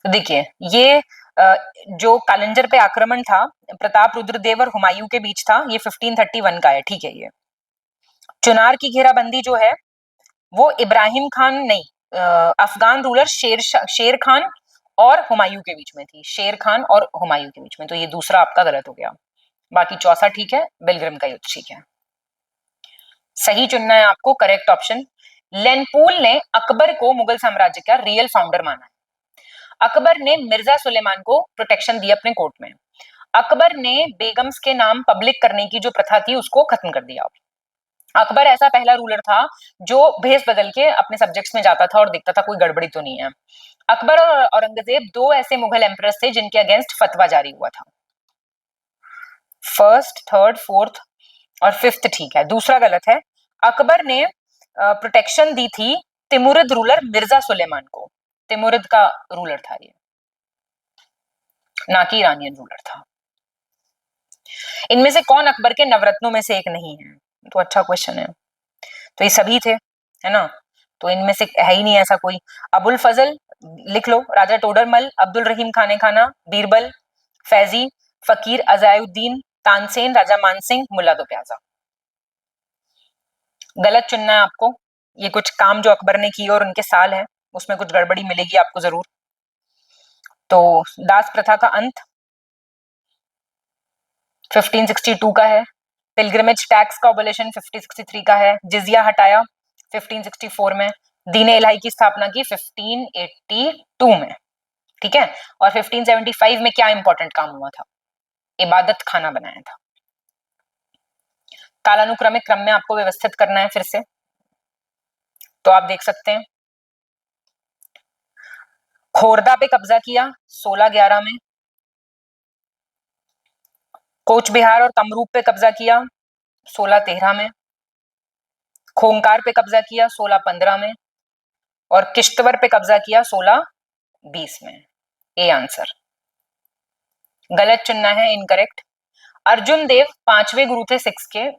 तो देखिए ये जो कालिंजर पे आक्रमण था प्रताप रुद्रदेव और हुमायूं के बीच था, ये 1531 का है, ठीक है। ये चुनार की घेराबंदी जो है वो इब्राहिम खान नहीं, अफगान रूलर शेर खान और हुमायूं के बीच में थी, शेर खान और हुमायूं के बीच में, तो ये दूसरा आपका गलत हो गया। बाकी चौथा ठीक है, बिलग्रिम का युद्ध ठीक है। सही चुनना है आपको, करेक्ट ऑप्शन। लेनपूल ने अकबर को मुगल साम्राज्य का रियल फाउंडर माना है। अकबर ने मिर्जा सुलेमान को प्रोटेक्शन दी अपने कोर्ट में। अकबर ने बेगम्स के नाम पब्लिक करने की जो प्रथा थी उसको खत्म कर दिया। अकबर ऐसा पहला रूलर था जो भेस बदल के अपने सब्जेक्ट्स में जाता था और देखता था कोई गड़बड़ी तो नहीं है। अकबर और औरंगजेब 2 ऐसे मुगल एम्परर्स थे जिनके अगेंस्ट फतवा जारी हुआ था। फर्स्ट, थर्ड, फोर्थ और फिफ्थ ठीक है, दूसरा गलत है। अकबर ने प्रोटेक्शन दी थी तिमुरिद रूलर मिर्जा सुलेमान को। तिमुरिद का रूलर था ये, ना कि ईरानियन रूलर था। इनमें से कौन अकबर के नवरत्नों में से एक नहीं है? तो अच्छा क्वेश्चन है। तो ये सभी थे, है ना, तो इनमें से है ही नहीं ऐसा कोई। अबुल फजल लिख लो, राजा टोडरमल, अब्दुल रहीम खाने खाना, बीरबल, फैजी, फकीर अजायुद्दीन, तानसेन, राजा मानसिंह, मुल्ला दो प्याजा। गलत चुनना है आपको, ये कुछ काम जो अकबर ने किए और उनके साल है उसमें कुछ गड़बड़ी मिलेगी आपको जरूर। तो दास प्रथा का अंत 1562 का है। पिलग्रिमेज टैक्स का ओबलेशन 1563 का है। जिजिया हटाया 1564 में। दीन इलाही की स्थापना की 1582 में, ठीक है। और 1575 में क्या इंपॉर्टेंट काम हुआ था? इबादत खाना बनाया था। कालानुक्रमिक क्रम में आपको व्यवस्थित करना है फिर से, तो आप देख सकते हैं खोरदा पे कब्जा किया 1611 में, कोच बिहार और तमरूक पे कब्जा किया 1613 में, खोंकार पे कब्जा किया 1615 में, और किश्तवर पे कब्जा किया 1620 में। A answer. गलत चुनना है, इनकरेक्ट। अर्जुन देव 5वें गुरु थे सिक्स के,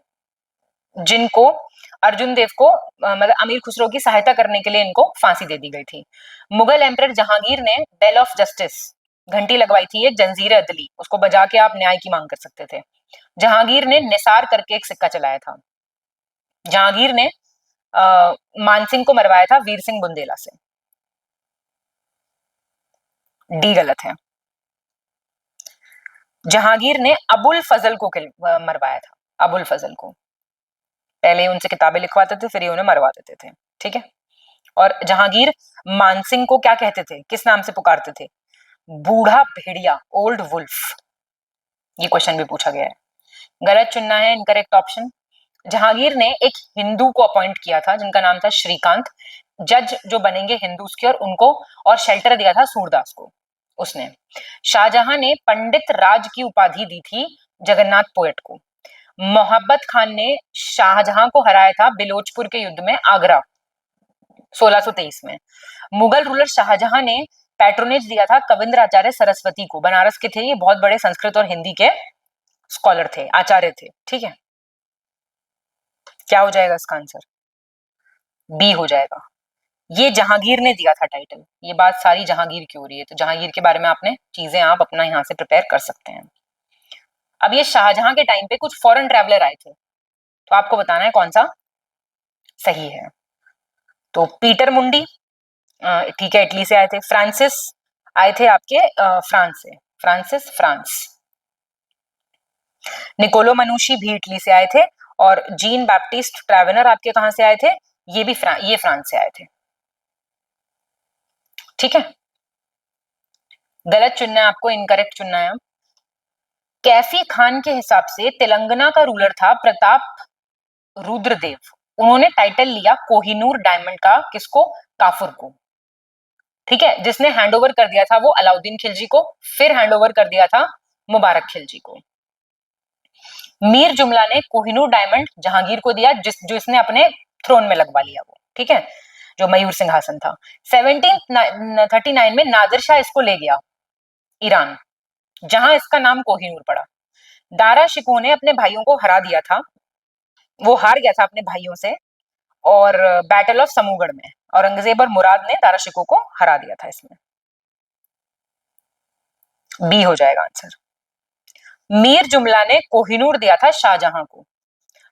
जिनको अर्जुन देव को मतलब अमीर खुसरो की सहायता करने के लिए इनको फांसी दे दी गई थी। मुगल एम्परर जहांगीर ने बेल ऑफ जस्टिस, घंटी लगवाई थी, एक जंजीर अदली, उसको बजा के आप न्याय की मांग कर सकते थे। जहांगीर ने निसार करके एक सिक्का चलाया था। जहांगीर ने मानसिंह को मरवाया था वीर सिंह बुंदेला से। डी गलत है। जहांगीर ने अबुल फजल को मरवाया था, अबुल फजल को। पहले उनसे किताबें लिखवाते थे, फिर ये उन्हें मरवा देते थे, ठीक है। और जहांगीर मानसिंह को क्या कहते थे, किस नाम से पुकारते थे? बूढ़ा भेड़िया, ओल्ड वुल्फ। ये क्वेश्चन भी पूछा गया है। गलत चुनना है, इनकरेक्ट ऑप्शन। जहांगीर ने एक हिंदू को अपॉइंट किया था जिनका नाम था श्रीकांत, जज जो बनेंगे हिंदूज के, और उनको और शेल्टर दिया था सूरदास को उसने। शाहजहां ने पंडित राज की उपाधि दी थी जगन्नाथ पोएट को। मोहब्बत खान ने शाहजहां को हराया था बिलोचपुर के युद्ध में आगरा 1623 में। मुगल रूलर शाहजहां ने पैट्रोनेज दिया था कविंद्राचार्य सरस्वती को, बनारस के थे ये, बहुत बड़े संस्कृत और हिंदी के स्कॉलर थे, आचार्य थे। ठीक है, क्या हो जाएगा इसका आंसर? बी हो जाएगा। ये जहांगीर ने दिया था टाइटल। ये बात सारी जहांगीर की हो रही है, तो जहांगीर के बारे में आपने चीजें आप अपना यहां से प्रिपेयर कर सकते हैं। अब ये शाहजहां के टाइम पे कुछ फॉरेन ट्रैवलर आए थे, तो आपको बताना है कौन सा सही है। तो पीटर मुंडी, ठीक है, इटली से आए थे। फ्रांसिस आए थे आपके फ्रांस से, फ्रांसिस फ्रांस। निकोलो मनुशी भी इटली से आए थे, और जीन बैप्टिस्ट ट्रैवेनर आपके कहां से आए थे? ये भी ये फ्रांस से आए थे। ठीक है, गलत चुनना है आपको, इनकरेक्ट चुनना है। कैफी खान के हिसाब से तेलंगाना का रूलर था प्रताप रुद्रदेव। उन्होंने टाइटल लिया कोहिनूर डायमंड का, किसको? काफुर को। ठीक है, जिसने हैंडओवर कर दिया था वो अलाउद्दीन खिलजी को, फिर हैंडओवर कर दिया था मुबारक खिलजी को। मीर जुमला ने कोहिनूर डायमंड जहांगीर को दिया, जो इसने अपने थ्रोन में लगवा लिया वो। ठीक है, जो मयूर सिंहासन था। 1739 में नादिर शाह इसको ले गया ईरान, जहां इसका नाम कोहिनूर पड़ा। दारा शिकोह ने अपने भाइयों को हरा दिया था, वो हार गया था अपने भाइयों से, और बैटल ऑफ समूगढ़ में औरंगजेब और मुराद ने दारा शिकोह को हरा दिया था इसमें। बी हो जाएगा आंसर। मीर जुमला ने कोहिनूर दिया था शाहजहां को,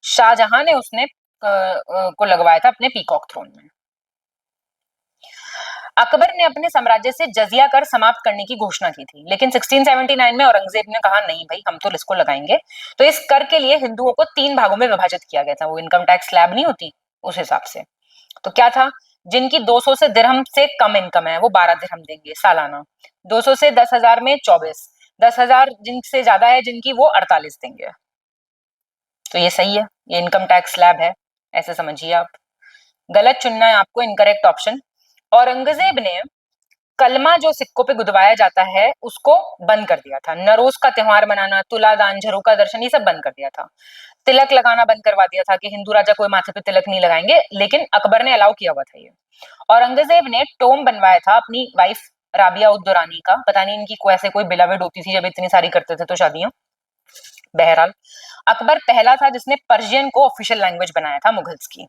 शाहजहां ने उसने को लगवाया था अपने पीकॉक थ्रोन में। अकबर ने अपने साम्राज्य से जजिया कर समाप्त करने की घोषणा की थी, लेकिन 1679 में औरंगजेब ने कहा नहीं भाई, हम तो इसको लगाएंगे। तो इस कर के लिए हिंदुओं को 3 भागों में विभाजित किया गया था, वो इनकम टैक्स स्लैब नहीं होती उस हिसाब से। तो क्या था? जिनकी 200 से दिरहम से कम इनकम है वो 12 दिरहम देंगे सालाना, 200 से 10,000 में 24, 10,000 जिनसे ज्यादा है जिनकी, वो 48 देंगे। तो ये सही है, ये इनकम टैक्स स्लैब है, ऐसे समझिए आप। गलत चुनना है आपको, इनकरेक्ट ऑप्शन। औरंगजेब ने कलमा जो सिक्कों पे गुदवाया जाता है उसको बंद कर दिया था। नरोज का त्योहार मनाना, तुला दान, झरोका दर्शन, ये सब बंद कर दिया था। तिलक लगाना बंद करवा दिया था कि हिंदू राजा कोई माथे पे तिलक नहीं लगाएंगे, लेकिन अकबर ने अलाउ किया हुआ था ये। औरंगजेब ने टोम बनवाया था अपनी वाइफ राबिया उद दुरानी का, पता नहीं इनकी कोई ऐसे कोई बिलावेड होती थी जब इतनी सारी करते थे तो शादियां। बहरहाल अकबर पहला था जिसने पर्शियन को ऑफिशियल लैंग्वेज बनाया था मुगल्स की।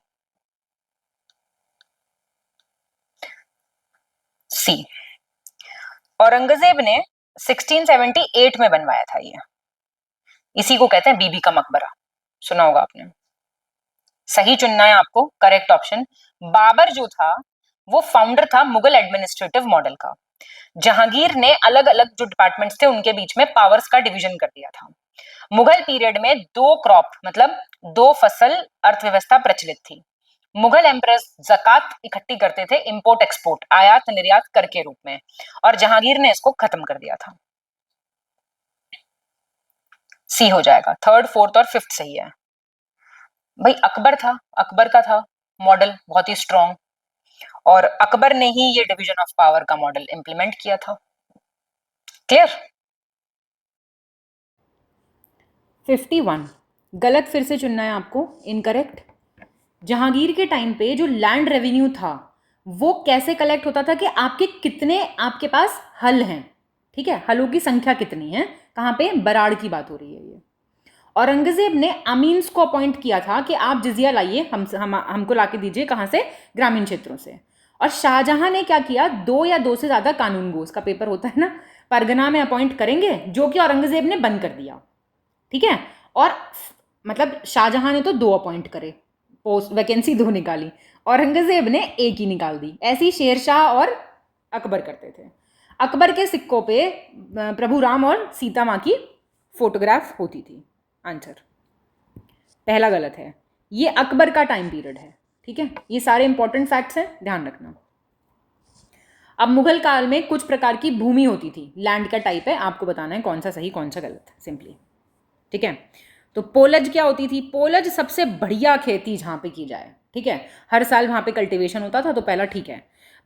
सी, औरंगजेब ने 1678 में बनवाया था ये, इसी को कहते हैं बीबी का मकबरा, सुना होगा आपने। सही चुनना है आपको, करेक्ट ऑप्शन। बाबर जो था वो फाउंडर था मुगल एडमिनिस्ट्रेटिव मॉडल का। जहांगीर ने अलग अलग जो डिपार्टमेंट्स थे उनके बीच में पावर्स का डिवीजन कर दिया था। मुगल पीरियड में 2 क्रॉप मतलब 2 फसल अर्थव्यवस्था प्रचलित थी। मुगल एम्प्रेस जकात इकट्ठी करते थे, इंपोर्ट एक्सपोर्ट, आयात निर्यात कर के रूप में, और जहांगीर ने इसको खत्म कर दिया था। सी हो जाएगा, 3rd 4th और 5th सही है भाई। अकबर था, अकबर का था मॉडल बहुत ही स्ट्रॉन्ग, और अकबर ने ही ये डिवीजन ऑफ पावर का मॉडल इंप्लीमेंट किया था। क्लियर? 51 गलत फिर से चुनना है आपको, इनकरेक्ट। जहांगीर के टाइम पे जो लैंड रेवेन्यू था वो कैसे कलेक्ट होता था कि आपके कितने आपके पास हल हैं, ठीक है, हलों की संख्या कितनी है, कहाँ पे? बराड़ की बात हो रही है ये। औरंगजेब ने अमीन्स को अपॉइंट किया था कि आप जिजिया लाइए, हमको लाके दीजिए, कहाँ से? ग्रामीण क्षेत्रों से। और शाहजहां ने क्या किया? 2 या 2 से ज्यादा कानूनगोस का पेपर होता है ना, परगना में अपॉइंट करेंगे, जो कि औरंगजेब ने बंद कर दिया। ठीक है, और मतलब शाहजहां ने तो 2 अपॉइंट करे, पोस्ट वैकेंसी 2 निकाली, औरंगजेब ने 1 ही निकाल दी। ऐसी शेरशाह और अकबर करते थे। अकबर के सिक्कों पे प्रभु राम और सीता माँ की फोटोग्राफ होती थी। आंसर पहला गलत है, ये अकबर का टाइम पीरियड है। ठीक है, ये सारे इंपॉर्टेंट फैक्ट्स हैं, ध्यान रखना। अब मुगल काल में कुछ प्रकार की भूमि होती थी, लैंड का टाइप है, आपको बताना है कौन सा सही कौन सा गलत, सिंपली। ठीक है, तो पोलज क्या होती थी? पोलज सबसे बढ़िया खेती जहाँ पे की जाए, ठीक है, हर साल वहाँ पे कल्टीवेशन होता था, तो पहला ठीक है।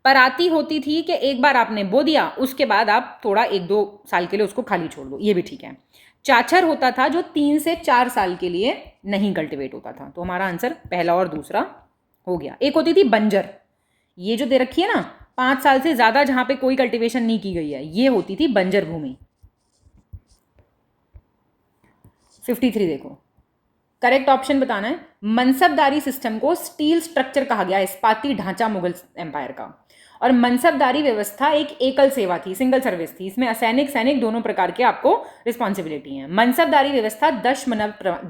पराती होती थी कि एक बार आपने बो दिया, उसके बाद आप थोड़ा 1-2 साल के लिए उसको खाली छोड़ दो, ये भी ठीक है। चाचर होता था जो 3 से 4 साल के लिए नहीं कल्टीवेट होता था, तो हमारा आंसर पहला और दूसरा हो गया। एक होती थी बंजर, ये जो दे रखी है ना, 5 साल से ज़्यादा जहाँ पे कोई कल्टीवेशन नहीं की गई है, ये होती थी बंजर भूमि। 53 देखो, करेक्ट ऑप्शन बताना है। मनसबदारी सिस्टम को स्टील स्ट्रक्चर कहा गया, इस्पाती ढांचा मुगल एम्पायर का। और मनसबदारी व्यवस्था एक एकल सेवा थी, सिंगल सर्विस थी, इसमें असैनिक सैनिक दोनों प्रकार के आपको रिस्पॉन्सिबिलिटी हैं। मनसबदारी व्यवस्था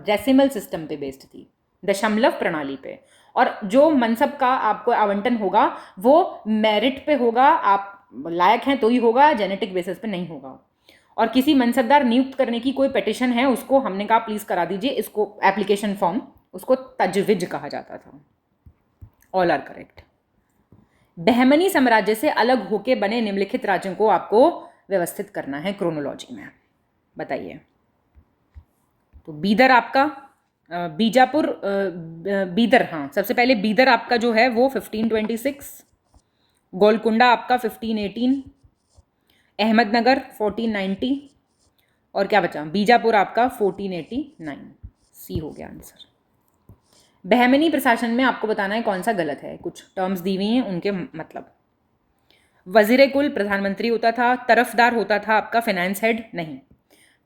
डेसिमल सिस्टम पे बेस्ड थी, दशमलव प्रणाली पे। और जो मनसब का आपको आवंटन होगा वो मेरिट पे होगा, आप लायक हैं तो ही होगा, जेनेटिक बेसिस पे नहीं होगा। और किसी मनसबदार नियुक्त करने की कोई पिटिशन है, उसको हमने कहा प्लीज करा दीजिए, इसको एप्लीकेशन फॉर्म, उसको तजविज कहा जाता था। All are correct. बहमनी साम्राज्य से अलग होके बने निम्नलिखित राज्यों को आपको व्यवस्थित करना है क्रोनोलॉजी में, बताइए। तो बीदर आपका, बीजापुर, बीदर, हाँ सबसे पहले बीदर आपका जो है वो 1526, गोलकुंडा आपका 1518, अहमदनगर 1490, और क्या बचा, बीजापुर आपका 1489। सी हो गया आंसर। बहमनी प्रशासन में आपको बताना है कौन सा गलत है, कुछ टर्म्स दी हुई हैं उनके मतलब। वजीर कुल प्रधानमंत्री होता था, तरफदार होता था आपका फाइनेंस हेड, नहीं,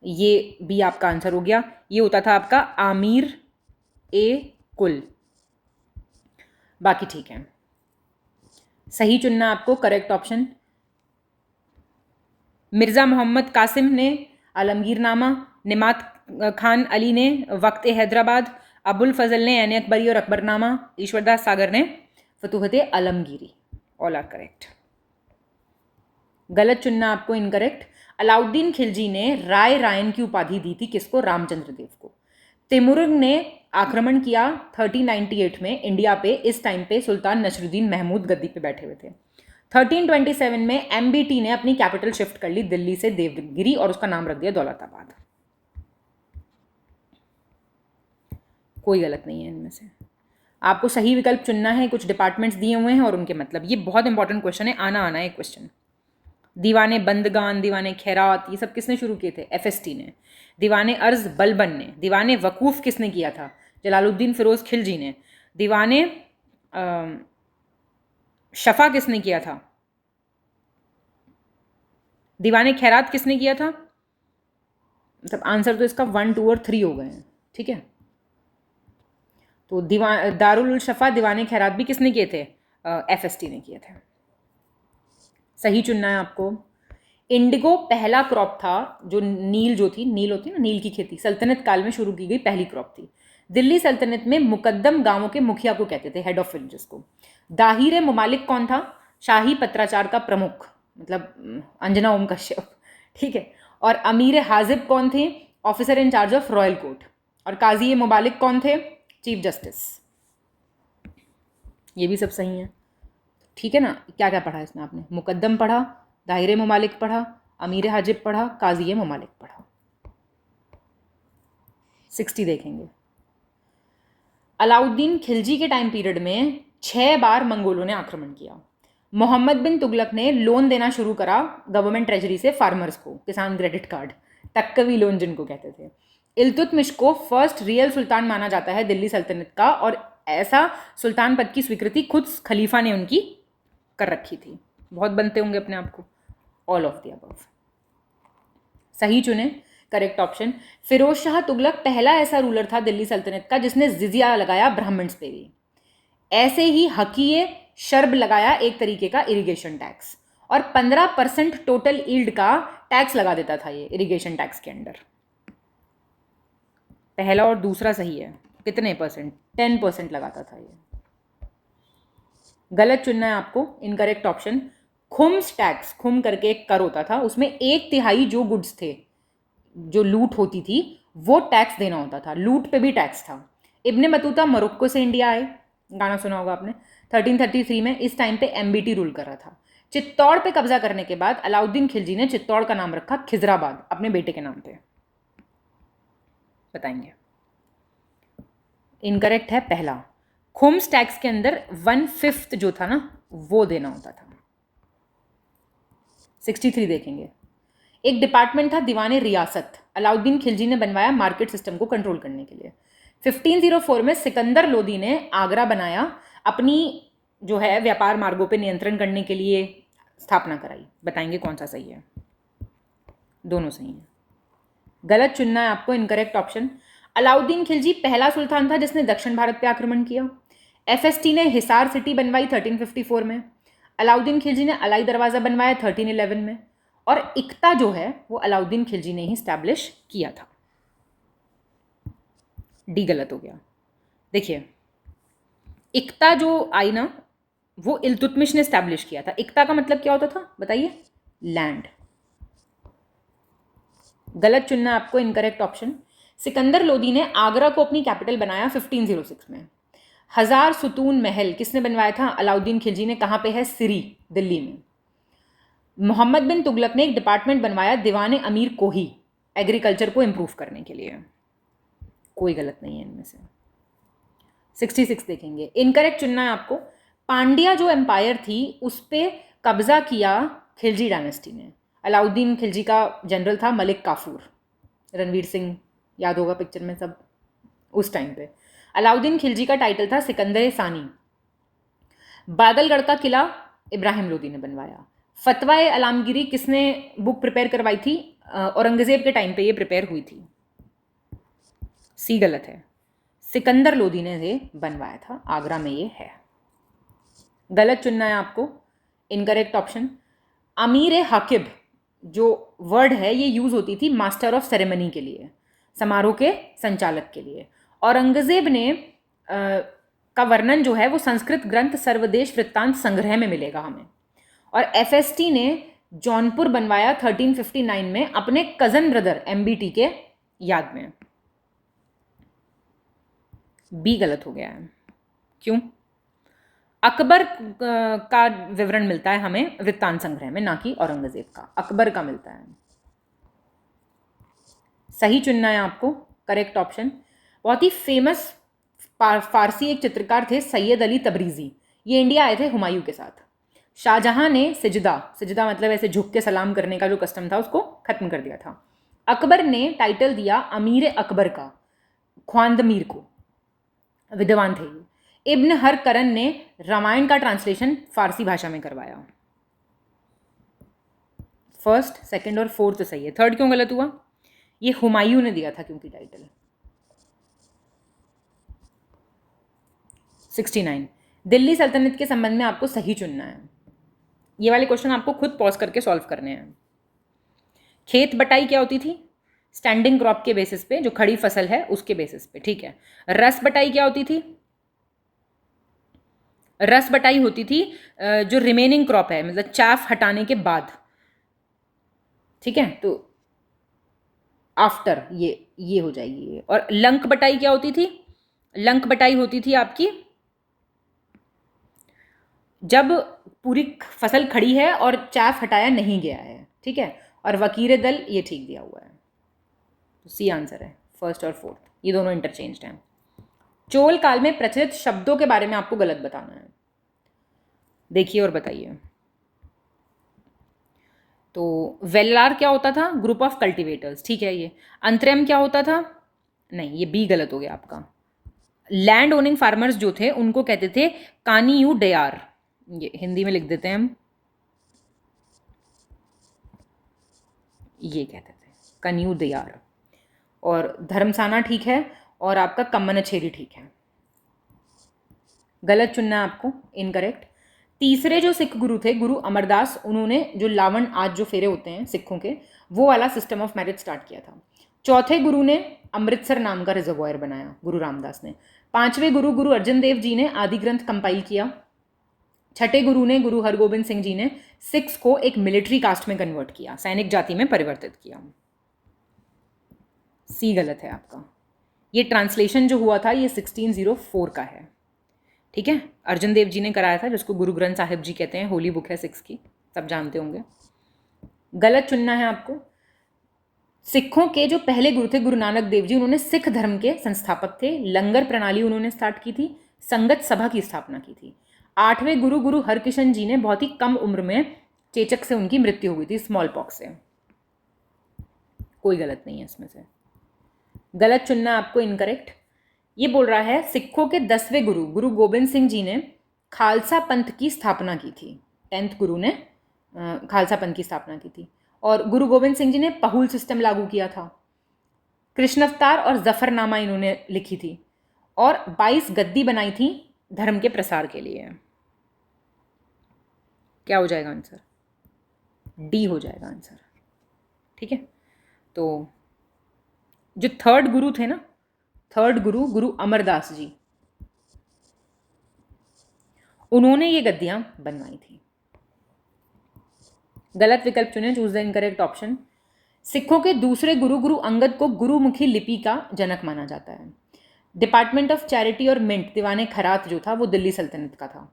ये भी आपका आंसर हो गया। ये होता था आपका आमिर ए कुल, बाकी ठीक है। सही चुनना आपको, करेक्ट ऑप्शन। मिर्ज़ा मोहम्मद कासिम ने आलमगीरनामा, निमात खान अली ने वक्त हैदराबाद, अबुल फजल ने ऐन अकबरी और अकबरनामा, ईश्वरदास सागर ने Futuhat Alamgiri. All are correct. गलत चुनना आपको, इनकरेक्ट। अलाउद्दीन खिलजी ने राय रायन की उपाधि दी थी किसको? रामचंद्र देव को। तैमूर ने आक्रमण किया 1398 में इंडिया पे, इस टाइम पे सुल्तान नसरुद्दीन महमूद गद्दी पे बैठे हुए थे। 1327 में एमबीटी ने अपनी कैपिटल शिफ्ट कर ली दिल्ली से देवगिरी, और उसका नाम रख दिया दौलताबाद। कोई गलत नहीं है इनमें से, आपको सही विकल्प चुनना है। कुछ डिपार्टमेंट्स दिए हुए हैं और उनके मतलब, ये बहुत इंपॉर्टेंट क्वेश्चन है, आना है क्वेश्चन। दीवाने बंदगान, दीवाने खैरात, ये सब किसने शुरू किए थे? एफएसटी ने। दीवाने अर्ज बलबन ने। दीवाने वकूफ किसने किया था? जलालुद्दीन फिरोज खिलजी ने। दीवाने शफा किसने किया था? दीवाने खैरात किसने किया था? मतलब आंसर तो इसका 1, 2 और 3 हो गए हैं, ठीक है। तो दारुल शफा, दीवाने खैरात भी किसने किए थे? एफएसटी ने किए थे। सही चुनना है आपको। इंडिगो पहला क्रॉप था जो नील, जो थी नील होती है ना, नील की खेती सल्तनत काल में शुरू की गई पहली क्रॉप थी। दिल्ली सल्तनत में मुकद्दम गांवों के मुखिया को कहते थे, हेड ऑफ विलेजेस को। दाहिर मुमालिक कौन था? शाही पत्राचार का प्रमुख, मतलब अंजना ओम कश्यप, ठीक है। और अमीर हाजिब कौन थे? Officer in charge of royal court. और काजी मुबालिक कौन थे? Chief justice. ये भी सब सही है, ठीक है ना। क्या क्या पढ़ा इसमें आपने? मुकद्दम पढ़ा, दाहिर मुमालिक पढ़ा, अमीर हाजिब पढ़ा, काजी मुमालिक पढ़ा। 60 देखेंगे। अलाउद्दीन खिलजी के टाइम पीरियड में 6 बार मंगोलों ने आक्रमण किया। मोहम्मद बिन तुगलक ने लोन देना शुरू करा गवर्नमेंट ट्रेजरी से फार्मर्स को, किसान क्रेडिट कार्ड, टक्कवी लोन जिनको कहते थे। इल्तुतमिश को फर्स्ट रियल सुल्तान माना जाता है दिल्ली सल्तनत का, और ऐसा सुल्तान पद की स्वीकृति खुद खलीफा ने उनकी कर रखी थी। बहुत बनते होंगे अपने आप को। ऑल ऑफ द अबव सही चुने, करेक्ट ऑप्शन। फिरोज शाह तुगलक पहला ऐसा रूलर था दिल्ली सल्तनत का जिसने जिजिया लगाया ब्राह्मण्स पे भी। ऐसे ही हकीये शर्ब लगाया, एक तरीके का इरिगेशन टैक्स, और 15% टोटल ईल्ड का टैक्स लगा देता था ये इरिगेशन टैक्स के अंडर। पहला और दूसरा सही है। कितने परसेंट? 10% लगाता था ये। गलत चुनना है आपको, इनकरेक्ट ऑप्शन। खुम्स टैक्स, खुम करके एक कर होता था, उसमें 1/3 जो गुड्स थे, जो लूट होती थी, वो टैक्स देना होता था। लूट पे भी टैक्स था। इब्ने बतूता मोरक्को से इंडिया आए, गाना सुना होगा आपने, 1333 में। इस टाइम पे एमबीटी रूल कर रहा था। चित्तौड़ पे कब्जा करने के बाद अलाउद्दीन खिलजी ने चित्तौड़ का नाम रखा खिजराबाद, अपने बेटे के नाम पे। बताएंगे। इनकरेक्ट है पहला। खुम्स टैक्स के अंदर 1/5 जो था ना वो देना होता था। 63 देखेंगे। एक डिपार्टमेंट था दीवाने रियासत, अलाउद्दीन खिलजी ने बनवाया मार्केट सिस्टम को कंट्रोल करने के लिए। 1504 में सिकंदर लोदी ने आगरा बनाया, अपनी जो है व्यापार मार्गों पे नियंत्रण करने के लिए स्थापना कराई। बताएंगे कौन सा सही है? दोनों सही हैं। गलत चुनना है आपको, इनकरेक्ट ऑप्शन। अलाउद्दीन खिलजी पहला सुल्तान था जिसने दक्षिण भारत पे आक्रमण किया। एफएसटी ने हिसार सिटी बनवाई 1354 में। अलाउद्दीन खिलजी ने अलाई दरवाज़ा बनवाया 1311 में। और इक्ता जो है वो अलाउद्दीन खिलजी ने ही स्टैब्लिश किया था। डी गलत हो गया। देखिए, इक्ता जो आई ना वो इल्तुतमिश ने स्टैब्लिश किया था। इक्ता का मतलब क्या होता था बताइए? लैंड। गलत चुनना आपको, इनकरेक्ट ऑप्शन। सिकंदर लोदी ने आगरा को अपनी कैपिटल बनाया 1506 में। हजार सुतून महल किसने बनवाया था? अलाउद्दीन खिलजी ने। कहाँ पे है? सिरी, दिल्ली में। मोहम्मद बिन तुगलक ने एक डिपार्टमेंट बनवाया दीवाने अमीर कोही, एग्रीकल्चर को इंप्रूव करने के लिए। कोई गलत नहीं है इनमें से। 66 देखेंगे। इनकरेक्ट चुनना है आपको। पांड्या जो एम्पायर थी उस पर कब्जा किया खिलजी डायनेस्टी ने। अलाउद्दीन खिलजी का जनरल था मलिक काफूर, रणवीर सिंह याद होगा पिक्चर में सब उस टाइम पे। अलाउद्दीन खिलजी का टाइटल था सिकंदर सानी। बादलगढ़ का किला इब्राहिम लोदी ने बनवाया। फतवा-ए अलामगिरी किसने बुक प्रिपेयर करवाई थी? औरंगजेब के टाइम पे ये प्रिपेयर हुई थी। सी गलत है, सिकंदर लोदी ने ये बनवाया था, आगरा में ये है। गलत चुनना है आपको, इनकरेक्ट ऑप्शन। अमीर हाकिब जो वर्ड है ये यूज़ होती थी मास्टर ऑफ सेरेमनी के लिए, समारोह के संचालक के लिए। औरंगजेब ने का वर्णन जो है वो संस्कृत ग्रंथ सर्वदेश वृत्तांत संग्रह में मिलेगा हमें। और एफएसटी ने जौनपुर बनवाया 1359 में अपने कज़न ब्रदर एमबीटी के याद में। बी गलत हो गया है। क्यों? अकबर का विवरण मिलता है हमें वृत्तांत संग्रह में, ना कि औरंगजेब का। अकबर का मिलता है। सही चुनना है आपको, करेक्ट ऑप्शन। बहुत ही फेमस फारसी एक चित्रकार थे सैयद अली तबरीजी, ये इंडिया आए थे हुमायूं के साथ। शाहजहां ने सिजदा मतलब ऐसे झुक के सलाम करने का जो कस्टम था उसको खत्म कर दिया था। अकबर ने टाइटल दिया अमीर अकबर का ख्वांदमीर को, विद्वान थे ये। इब्न हर करन ने रामायण का ट्रांसलेशन फारसी भाषा में करवाया। फर्स्ट, सेकंड और फोर्थ सही है। थर्ड क्यों गलत हुआ? ये हुमायूं ने दिया था क्योंकि टाइटल। 69 दिल्ली सल्तनत के संबंध में आपको सही चुनना है। ये वाले क्वेश्चन आपको खुद पॉज करके सॉल्व करने हैं। खेत बटाई क्या होती थी? स्टैंडिंग क्रॉप के बेसिस पे, जो खड़ी फसल है उसके बेसिस पे, ठीक है। रस बटाई क्या होती थी? रस बटाई होती थी जो रिमेनिंग क्रॉप है, मतलब चाफ हटाने के बाद, ठीक है, तो आफ्टर ये हो जाएगी ये। और लंक बटाई क्या होती थी? लंक बटाई होती थी आपकी जब पूरी फसल खड़ी है और चाफ हटाया नहीं गया है, ठीक है। और वकीर दल ये ठीक दिया हुआ है, तो सी आंसर है। फर्स्ट और फोर्थ ये दोनों इंटरचेंज्ड हैं। चोल काल में प्रचलित शब्दों के बारे में आपको गलत बताना है। देखिए और बताइए। तो वेल्लार क्या होता था? ग्रुप ऑफ कल्टीवेटर्स, ठीक है। ये अंतरम क्या होता था? नहीं, ये बी गलत हो गया आपका। लैंड ओनिंग फार्मर्स जो थे उनको कहते थे कानीयू डयार, ये हिंदी में लिख देते हैं हम, ये कहते थे कनियू दयार। और धर्मसाना ठीक है, और आपका कम्मनछेरी ठीक है। गलत चुनना है आपको, इनकरेक्ट। तीसरे जो सिख गुरु थे, गुरु अमरदास, उन्होंने जो लावण आज जो फेरे होते हैं सिखों के, वो वाला सिस्टम ऑफ मैरिज स्टार्ट किया था। चौथे गुरु ने अमृतसर नाम का रिजर्वॉयर बनाया, गुरु रामदास ने। पांचवें गुरु, गुरु अर्जन देव जी ने आदि ग्रंथ कंपाइल किया। छठे गुरु ने, गुरु हरगोबिंद सिंह जी ने, सिख्स को एक मिलिट्री कास्ट में कन्वर्ट किया, सैनिक जाति में परिवर्तित किया। सी गलत है आपका। ये ट्रांसलेशन जो हुआ था ये 1604 का है, ठीक है। अर्जन देव जी ने कराया था, जिसको गुरु ग्रंथ साहिब जी कहते हैं, होली बुक है सिक्स की, सब जानते होंगे। गलत चुनना है आपको। सिखों के जो पहले गुरु थे गुरु नानक देव जी, उन्होंने सिख धर्म के संस्थापक थे। लंगर प्रणाली उन्होंने स्टार्ट की थी, संगत सभा की स्थापना की थी। 8वें गुरु गुरु हरकिशन जी ने बहुत ही कम उम्र में चेचक से उनकी मृत्यु हुई थी, स्मॉल पॉक्स से। कोई गलत नहीं है इसमें से, गलत चुनना आपको इनकरेक्ट। ये बोल रहा है सिखों के 10वें गुरु गुरु गोबिंद सिंह जी ने खालसा पंथ की स्थापना की थी। 10th गुरु ने खालसा पंथ की स्थापना की थी। और गुरु गोबिंद सिंह जी ने पहूल सिस्टम लागू किया था। कृष्ण अवतार और जफरनामा इन्होंने लिखी थी और 22 गद्दी बनाई थी धर्म के प्रसार के लिए। क्या हो जाएगा आंसर? डी हो जाएगा आंसर। ठीक है, तो जो 3rd गुरु थे ना, 3rd गुरु गुरु अमरदास जी, उन्होंने ये गद्दियां बनवाई थी। गलत विकल्प चुने, चूज द इनकरेक्ट ऑप्शन। सिखों के दूसरे गुरु गुरु अंगद को गुरुमुखी लिपि का जनक माना जाता है। डिपार्टमेंट ऑफ चैरिटी और मिंट दीवाने खरात जो था वो दिल्ली सल्तनत का था।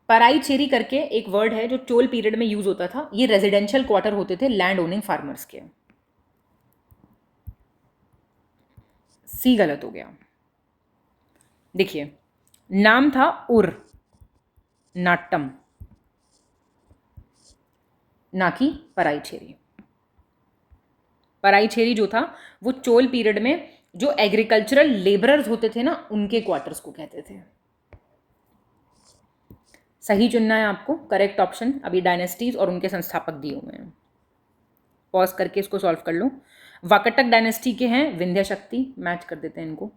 पराई चेरी करके एक वर्ड है जो चोल पीरियड में यूज होता था। ये रेजिडेंशियल क्वार्टर होते थे लैंड ओनिंग फार्मर्स के। सी गलत हो गया। देखिए, नाम था उर नाट्यम, ना कि पराईचेरी। पराईचेरी जो था वो चोल पीरियड में जो एग्रीकल्चरल लेबरर्स होते थे ना, उनके क्वार्टर्स को कहते थे। सही चुनना है आपको, करेक्ट ऑप्शन। अभी डायनेस्टीज और उनके संस्थापक दिए हुए हैं, पॉज करके इसको सॉल्व कर लो। वाकटक डायनेस्टी के हैं विंध्य शक्ति, मैच कर देते हैं इनको।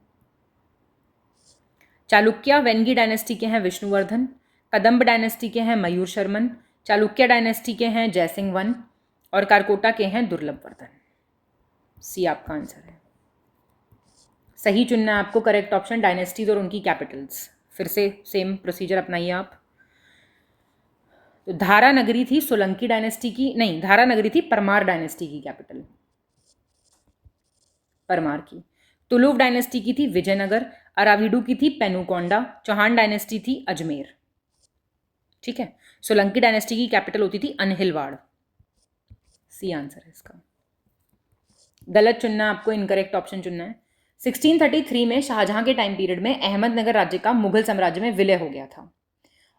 चालुक्य वेंगी डायनेस्टी के हैं विष्णुवर्धन। कदम्ब डायनेस्टी के हैं मयूर शर्मन। चालुक्य डायनेस्टी के हैं जयसिंह वन। और कारकोटा के हैं दुर्लभवर्धन। सी आपका आंसर है। सही चुनना है आपको, करेक्ट ऑप्शन डायनेस्टीज और उनकी कैपिटल्स। फिर से सेम प्रोसीजर अपनाइए आप। तो धारा नगरी थी सोलंकी डायनेस्टी की, नहीं, धारा नगरी थी परमार डायनेस्टी की कैपिटल, परमार की। तुलुव डायनेस्टी की थी विजयनगर। अराविडू की थी पेनुकोंडा। चौहान डायनेस्टी थी अजमेर। ठीक है, सोलंकी डायनेस्टी की कैपिटल होती थी अनहिलवाड़। सी आंसर है इसका। गलत चुनना आपको, इनकरेक्ट ऑप्शन चुनना है। 1633 में शाहजहां के टाइम पीरियड में अहमदनगर राज्य का मुगल साम्राज्य में विलय हो गया था।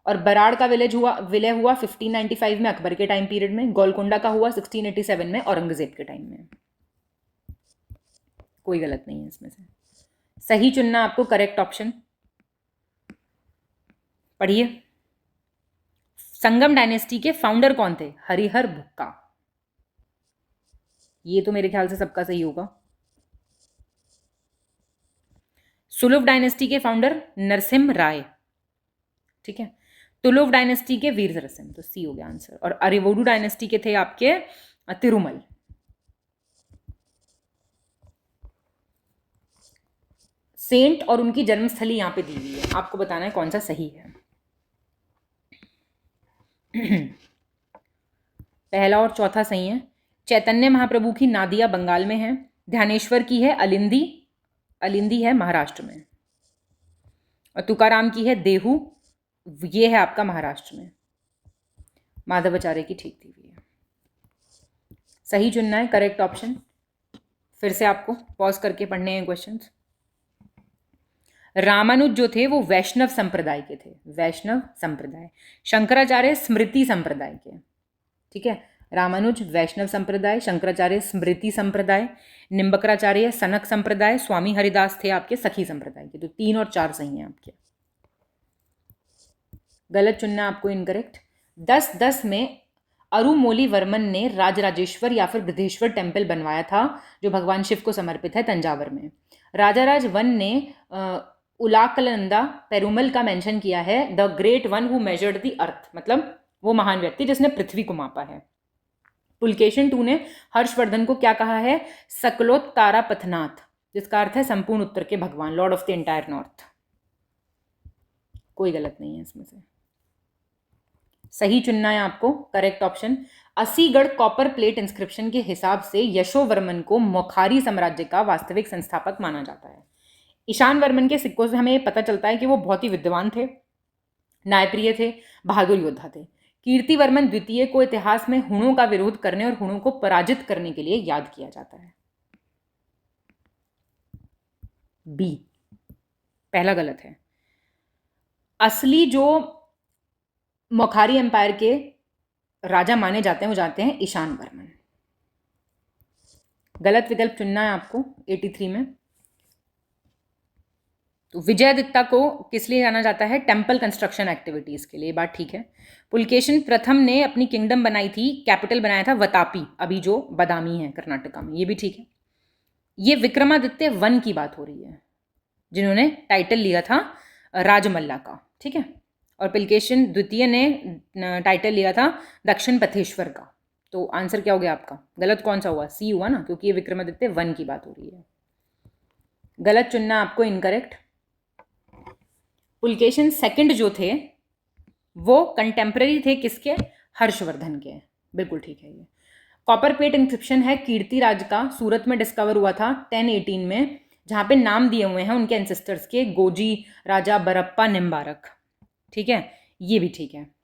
और बराड़ का विलय हुआ 1595 में अकबर के टाइम पीरियड में। गोलकोंडा का हुआ 1687 में औरंगजेब के टाइम में। कोई गलत नहीं है इसमें से। सही चुनना आपको, करेक्ट ऑप्शन। पढ़िए, संगम डायनेस्टी के फाउंडर कौन थे? हरिहर बुक्का। ये तो मेरे ख्याल से सबका सही होगा। सुलभ डायनेस्टी के फाउंडर नरसिम्हा राय। ठीक है, तुलुव डायनेस्टी के वीर सिंह, तो सी हो गया आंसर। और अरिवोडू डायनेस्टी के थे आपके तिरुमल। सेंट और उनकी जन्मस्थली यहां पे दी हुई है, आपको बताना है कौन सा सही है। पहला और चौथा सही है। चैतन्य महाप्रभु की नादिया बंगाल में है। ध्यानेश्वर की है अलिंदी, अलिंदी है महाराष्ट्र में। और तुकाराम की है देहू, ये है आपका महाराष्ट्र में। माधवाचार्य की ठीक दी हुई है। सही चुनना है, करेक्ट ऑप्शन। फिर से आपको पॉज करके पढ़ने हैं क्वेश्चंस। रामानुज जो थे वो वैष्णव संप्रदाय के थे, वैष्णव संप्रदाय। शंकराचार्य स्मृति संप्रदाय के। ठीक है, रामानुज वैष्णव संप्रदाय, शंकराचार्य स्मृति संप्रदाय, निम्बकराचार्य सनक संप्रदाय, स्वामी हरिदास थे आपके सखी संप्रदाय के। तो 3 और 4 सही हैं आपके। गलत चुनना आपको, इनकरेक्ट। 1010 में अरुमोली वर्मन ने राजराजेश्वर या फिर गृधेश्वर टेम्पल बनवाया था जो भगवान शिव को समर्पित है तंजावर में। राजाराज वन ने उलाकलंदा पेरुमल का मेंशन किया है, the great one who measured the earth, मतलब वो महान व्यक्ति जिसने पृथ्वी को मापा है। पुलकेशन 2 ने हर्षवर्धन को क्या कहा है? सकलोत्तारा पथनाथ, जिसका अर्थ है संपूर्ण उत्तर के भगवान, Lord of the entire north. कोई गलत नहीं है इसमें से। सही चुनना है आपको, correct option. Asigarh copper plate inscription के हिसाब से यशोवर्मन को मोखारी साम्राज्य का वास्तविक संस्थापक माना जाता है। ईशान वर्मन के सिक्कों से हमें पता चलता है कि वो बहुत ही विद्वान थे, न्यायप्रिय थे, बहादुर योद्धा थे, कीर्तिवर्मन द्वितीय को इतिहास में हुणों का विरोध करने और हुणों को पराजित करने के लिए याद किया जाता है? बी, पहला गलत है। असली जो मोखारी एम्पायर के राजा माने जाते हैं वो जाते हैं ईशान वर्मन। गलत विकल्प चुनना है आपको 83 में। तो विजयादित्य को किस लिए जाना जाता है? टेम्पल कंस्ट्रक्शन एक्टिविटीज के लिए, बात ठीक है। पुलकेशिन प्रथम ने अपनी किंगडम बनाई थी, कैपिटल बनाया था वतापी, अभी जो बदामी है कर्नाटका में, ये भी ठीक है। ये विक्रमादित्य वन की बात हो रही है जिन्होंने टाइटल लिया था राजमल्ला का, ठीक है। और पुलकेशिन द्वितीय ने टाइटल लिया था दक्षिण पथेश्वर का। तो आंसर क्या हो गया आपका? गलत कौन सा हुआ? सी हुआ ना, क्योंकि ये विक्रमादित्य वन की बात हो रही है। गलत चुनना आपको, इनकरेक्ट। पुलकेशिन सेकंड जो थे वो कंटेम्प्रेरी थे किसके? हर्षवर्धन के, बिल्कुल ठीक है। ये कॉपर प्लेट इंस्क्रिप्शन है कीर्तिराज का, सूरत में डिस्कवर हुआ था 1018 में, जहाँ पे नाम दिए हुए हैं उनके एंसेस्टर्स के, गोजी राजा बरप्पा निम्बारक, ठीक है, ये भी ठीक है।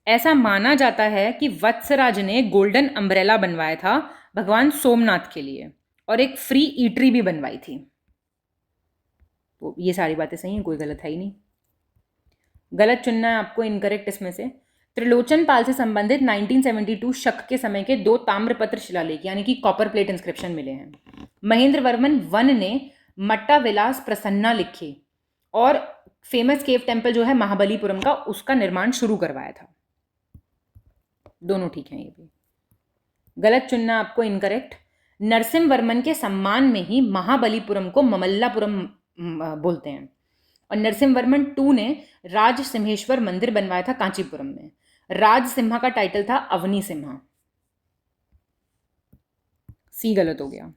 ऐसा माना जाता है कि वत्सराज ने गोल्डन अम्ब्रेला बनवाया था भगवान सोमनाथ के लिए और एक फ्री ईटरी भी बनवाई थी। तो ये सारी बातें सही हैं, कोई गलत है ही नहीं। गलत चुनना है आपको, इनकरेक्ट इसमें से। त्रिलोचन पाल से संबंधित 1972 शक के समय के 2 ताम्रपत्र शिलालेख यानी कि कॉपर प्लेट इंस्क्रिप्शन मिले हैं। महेंद्र वर्मन वन ने मट्टा विलास प्रसन्ना लिखे और फेमस केव टेम्पल जो है महाबलीपुरम का, उसका निर्माण शुरू करवाया था। दोनों ठीक हैं ये भी। गलत चुनना आपको, इनकरेक्ट। नरसिंह वर्मन के सम्मान में ही महाबलीपुरम को ममल्लापुरम बोलते हैं। और नरसिंह वर्मन 2 ने राज सिम्हेश्वर मंदिर बनवाया था कांचीपुरम में। राज सिम्हा का टाइटल था अवनी सिम्हा। सी गलत हो गया।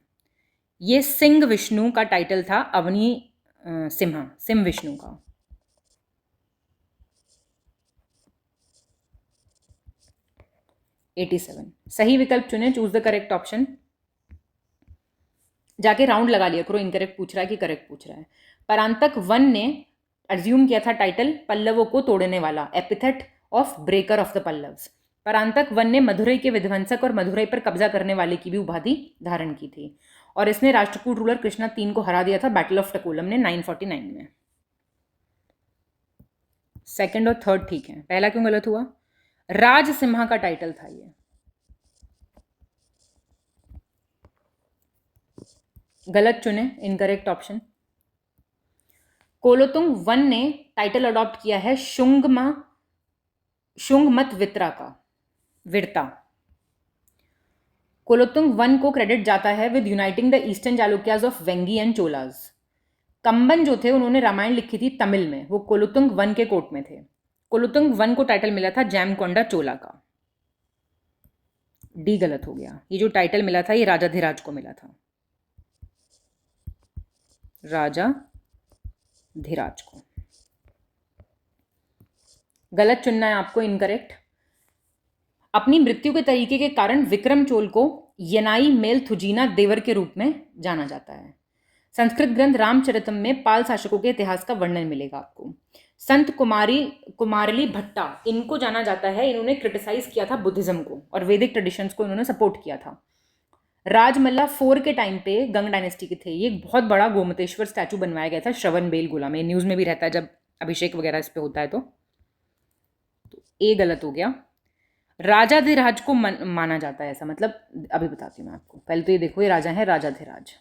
ये सिंह विष्णु का टाइटल था, अवनी सिम्हा सिंह विष्णु का। सही विकल्प चुने, चूज द करेक्ट ऑप्शन। जाके राउंड लगा लिया करो, इनकरेक्ट पूछ रहा है कि करेक्ट पूछ रहा है। परांतक वन ने अज्यूम किया था टाइटल पल्लवों को तोड़ने वाला, epithet of breaker of the Pallavas. Parantaka one ने मदुरई के विध्वंसक और मदुरई पर कब्जा करने वाले की भी उपाधि धारण की थी और इसने राष्ट्रकूट रूलर कृष्णा 3 को हरा दिया था बैटल ऑफ टकोलम ने 949 में। सेकंड और थर्ड ठीक है, पहला क्यों गलत हुआ? राज सिम्हा का टाइटल था ये। गलत चुने, इनकरेक्ट ऑप्शन। कोलोतुंग वन ने टाइटल अडॉप्ट किया है शुंगमत विरता। कोलोतुंग वन को क्रेडिट जाता है with uniting the eastern Chalukyas of Vengi and Cholas. Kamban जो थे उन्होंने रामायण लिखी थी तमिल में, वो कोलोतुंग वन के कोर्ट में थे। कोलोतुंग वन को टाइटल मिला था जैमकोंडा चोला का। डी गलत हो गया। ये जो टाइटल मिला था ये राजाधिराज को मिला था, राजाधिराज को। गलत चुनना है आपको, इनकरेक्ट। अपनी मृत्यु के तरीके के कारण विक्रम चोल को यनाई मेल थुजीना देवर के रूप में जाना जाता है। संस्कृत ग्रंथ रामचरितम में पाल शासकों के इतिहास का वर्णन मिलेगा आपको। संत कुमारली भट्टा, इनको जाना जाता है, इन्होंने क्रिटिसाइज किया था बुद्धिज्म को और वैदिक ट्रेडिशंस को इन्होंने सपोर्ट किया था। राजमल्ला 4 के टाइम पे गंग डायनेस्टी के थे। ये एक बहुत बड़ा गोमतेश्वर स्टैचू बनवाया गया था श्रवण बेलगोला में, न्यूज़ में भी रहता है जब अभिषेक वगैरह इस पे होता है। तो ए गलत हो गया। राजाधिराज को माना जाता है ऐसा, मतलब अभी बताती हूँ मैं आपको। पहले तो ये देखो, ये राजा है राजाधिराज।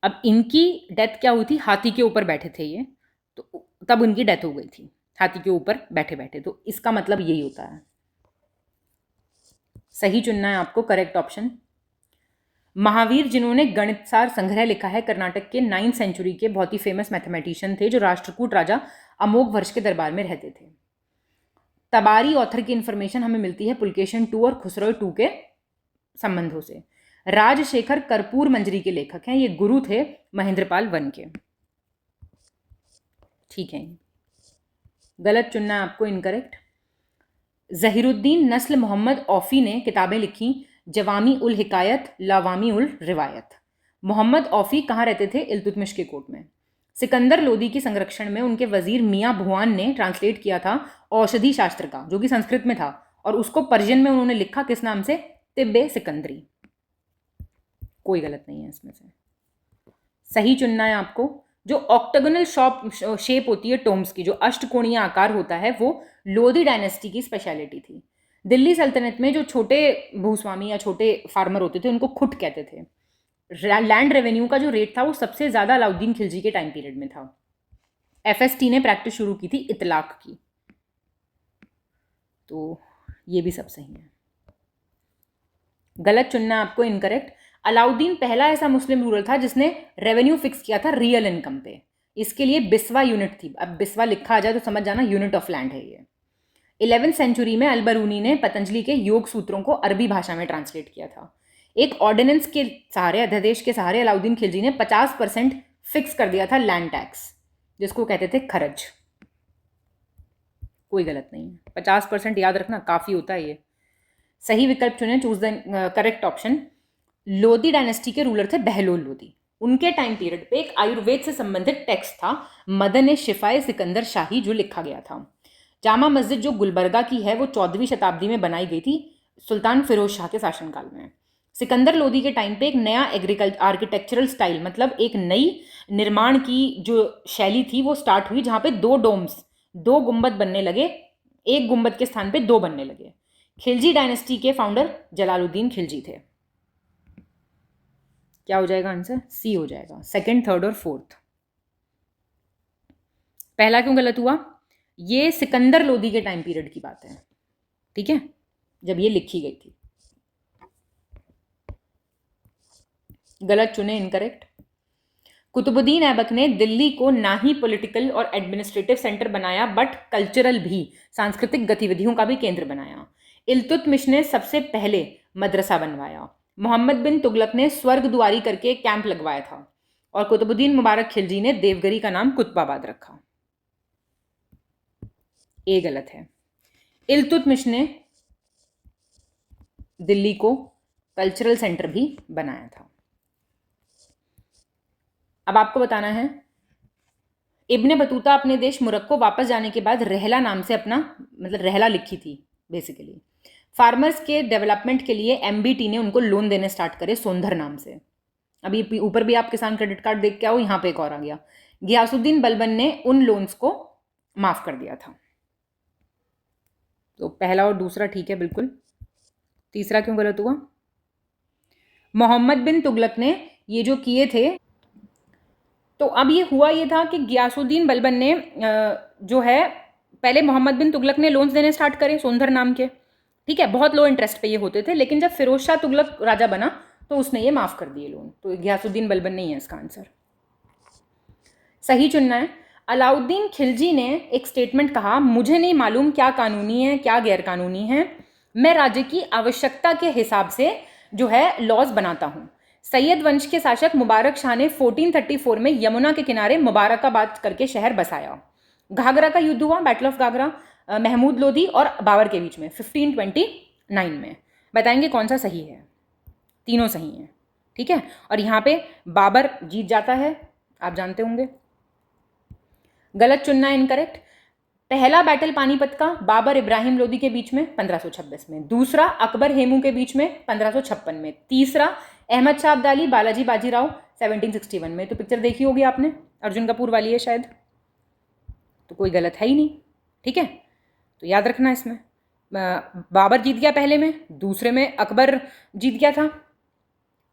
अब इनकी डेथ क्या हुई थी? हाथी के ऊपर बैठे थे ये, तो तब उनकी डेथ हो गई थी हाथी के ऊपर बैठे बैठे। तो इसका मतलब यही होता है। सही चुनना है आपको, करेक्ट ऑप्शन। महावीर जिन्होंने गणितसार संग्रह लिखा है, कर्नाटक के 9th सेंचुरी के बहुत ही फेमस मैथमेटिशियन थे जो राष्ट्रकूट राजा अमोघ वर्ष के दरबार में रहते थे। तबारी ऑथर की इंफॉर्मेशन हमें मिलती है पुलकेशिन 2 और खुसरो 2 के संबंधों से। राजशेखर कर्पूर मंजरी के लेखक हैं, ये गुरु थे महेंद्रपाल वन के। ठीक है, गलत चुनना है आपको, इनकरेक्ट। जहीरुद्दीन नस्ल मोहम्मद औफी ने किताबें लिखी, जवामी उल हिकायत, लावामी उल रिवायत। मोहम्मद औफी कहाँ रहते थे? इल्तुतमिश के कोर्ट में। सिकंदर लोदी की संरक्षण में उनके वजीर मियाँ भुआन ने ट्रांसलेट किया था औषधि शास्त्र का, जो कि संस्कृत में था, और उसको पर्शियन में उन्होंने लिखा किस नाम से? तिब्बे सिकंदरी। कोई गलत नहीं है इसमें से। सही चुनना है आपको। जो ऑक्टागोनल शेप होती है टोम्स की, जो अष्टकोणीय आकार होता है, वो लोधी डायनेस्टी की स्पेशलिटी थी। दिल्ली सल्तनत में जो छोटे भूस्वामी या छोटे फार्मर होते थे उनको खुट कहते थे। लैंड रेवेन्यू का जो रेट था वो सबसे ज़्यादा अलाउद्दीन खिलजी के टाइम पीरियड में था। एफएसटी ने प्रैक्टिस शुरू की थी इतलाक की। तो ये भी सब सही है। गलत चुनना आपको, इनकरेक्ट। अलाउद्दीन पहला ऐसा मुस्लिम रूलर था जिसने रेवेन्यू फिक्स किया था रियल इनकम पे। इसके लिए बिस्वा यूनिट थी। अब बिस्वा लिखा आ जाए तो समझ जाना यूनिट ऑफ लैंड है ये। 11वीं सेंचुरी में अलबरूनी ने पतंजलि के योग सूत्रों को अरबी भाषा में ट्रांसलेट किया था। एक ऑर्डिनेंस के सहारे, अध्यादेश के सहारे अलाउद्दीन खिलजी ने 50% फिक्स कर दिया था लैंड टैक्स, जिसको कहते थे खरज। कोई गलत नहीं है। 50% याद रखना, काफ़ी होता है ये। सही विकल्प चुने, choose the correct option. Lodhi dynasty के रूलर थे बहलोल लोधी। उनके टाइम पीरियड पे एक आयुर्वेद से संबंधित टेक्स्ट था मदन शिफाए सिकंदर शाही, जो लिखा गया था। जामा मस्जिद जो गुलबर्गा की है वो 14वीं शताब्दी में बनाई गई थी सुल्तान फिरोज शाह के शासनकाल में। सिकंदर लोधी के टाइम पे एक नया आर्किटेक्चरल स्टाइल, मतलब एक नई निर्माण की जो शैली थी वो स्टार्ट हुई, जहाँ पे 2 डोम्स, 2 गुंबद बनने लगे। एक गुंबद के स्थान पे 2 बनने लगे। खिलजी डायनेस्टी के फाउंडर जलालुद्दीन खिलजी थे। क्या हो जाएगा आंसर? सी हो जाएगा, सेकंड, थर्ड और फोर्थ। पहला क्यों गलत हुआ? ये सिकंदर लोधी के टाइम पीरियड की बात है, ठीक है, जब ये लिखी गई थी। गलत चुने, इनकरेक्ट। कुतुबुद्दीन ऐबक ने दिल्ली को ना ही पॉलिटिकल और एडमिनिस्ट्रेटिव सेंटर बनाया बट कल्चरल भी, सांस्कृतिक गतिविधियों का भी केंद्र बनाया। इल्तुतमिश ने सबसे पहले मदरसा बनवाया। मोहम्मद बिन तुगलक ने स्वर्ग दुआरी करके कैंप लगवाया था। और कुतुबुद्दीन मुबारक खिलजी ने देवगिरी का नाम कुतुबाबाद रखा। ए गलत है। इल्तुतमिश ने दिल्ली को कल्चरल सेंटर भी बनाया था। अब आपको बताना है, इब्ने बतूता अपने देश मुरक्को वापस जाने के बाद रहला नाम से अपना, मतलब रहला लिखी थी बेसिकली। फार्मर्स के डेवलपमेंट के लिए एमबीटी ने उनको लोन देने स्टार्ट करे सोंधर नाम से। अभी ऊपर भी आप किसान क्रेडिट कार्ड देख के आओ, यहाँ पे एक और आ गया। गियासुद्दीन बलबन ने उन लोन्स को माफ कर दिया था। तो पहला और दूसरा ठीक है बिल्कुल। तीसरा क्यों गलत हुआ? मोहम्मद बिन तुगलक ने ये जो किए थे, तो अब ये हुआ ये था कि गियासुद्दीन बलबन ने जो है, पहले मोहम्मद बिन तुगलक ने लोन्स देने स्टार्ट करे सोंधर नाम के, ठीक है, बहुत लो इंटरेस्ट पे ये होते थे। लेकिन जब फिरोज शाह तुगलक राजा बना तो उसने ये माफ कर दिए लोन। तो गियासुद्दीन बलबन नहीं है इसका आंसर। सही चुनना है। अलाउद्दीन खिलजी ने एक स्टेटमेंट कहा, मुझे नहीं मालूम क्या कानूनी है क्या गैर कानूनी है, मैं राज्य की आवश्यकता के हिसाब से जो है लॉज बनाता हूँ। सैयद वंश के शासक मुबारक शाह ने 1434 में यमुना के किनारे मुबारकाबाद करके शहर बसाया। घाघरा का युद्ध हुआ, बैटल ऑफ घाघरा, महमूद लोधी और बाबर के बीच में 1529 में। बताएंगे कौन सा सही है? तीनों सही हैं, ठीक है। और यहाँ पे बाबर जीत जाता है, आप जानते होंगे। गलत चुनना, इनकरेक्ट। पहला बैटल पानीपत का बाबर इब्राहिम लोदी के बीच में 1526 में। दूसरा अकबर हेमू के बीच में 1556 में। तीसरा अहमद शाह अब्दाली बालाजी बाजीराव 1761 में। तो पिक्चर देखी होगी आपने, अर्जुन कपूर वाली है शायद। तो कोई गलत है ही नहीं, ठीक है। तो याद रखना, इसमें बाबर जीत गया पहले में, दूसरे में अकबर जीत गया था,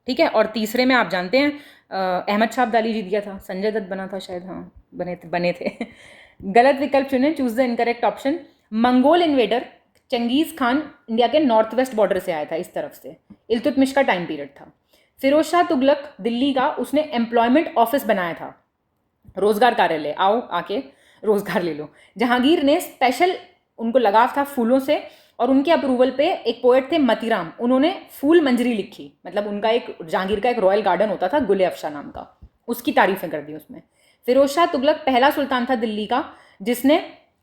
ठीक है, और तीसरे में आप जानते हैं अहमद शाह अब्दाली जीत गया था। संजय दत्त बना था शायद, हाँ बने थे। गलत विकल्प चुने, choose the incorrect option. Mongol invader Genghis Khan India के नॉर्थ वेस्ट बॉर्डर से आया था, इस तरफ से। इल्तुतमिश का टाइम पीरियड था। फिरोज शाह तुगलक दिल्ली का उसने एम्प्लॉयमेंट ऑफिस बनाया था, रोजगार कार्यालय, आओ आके रोजगार ले लो। जहांगीर ने स्पेशल, उनको लगाव था फूलों से, और उनके अप्रूवल पे एक पोएट थे मतीराम, उन्होंने फूल मंजरी लिखी। मतलब उनका एक, जहांगीर का एक रॉयल गार्डन होता था गुले अफशा नाम का, उसकी तारीफें कर दी उसमें। फिरोज शाह तुगलक पहला सुल्तान था दिल्ली का जिसने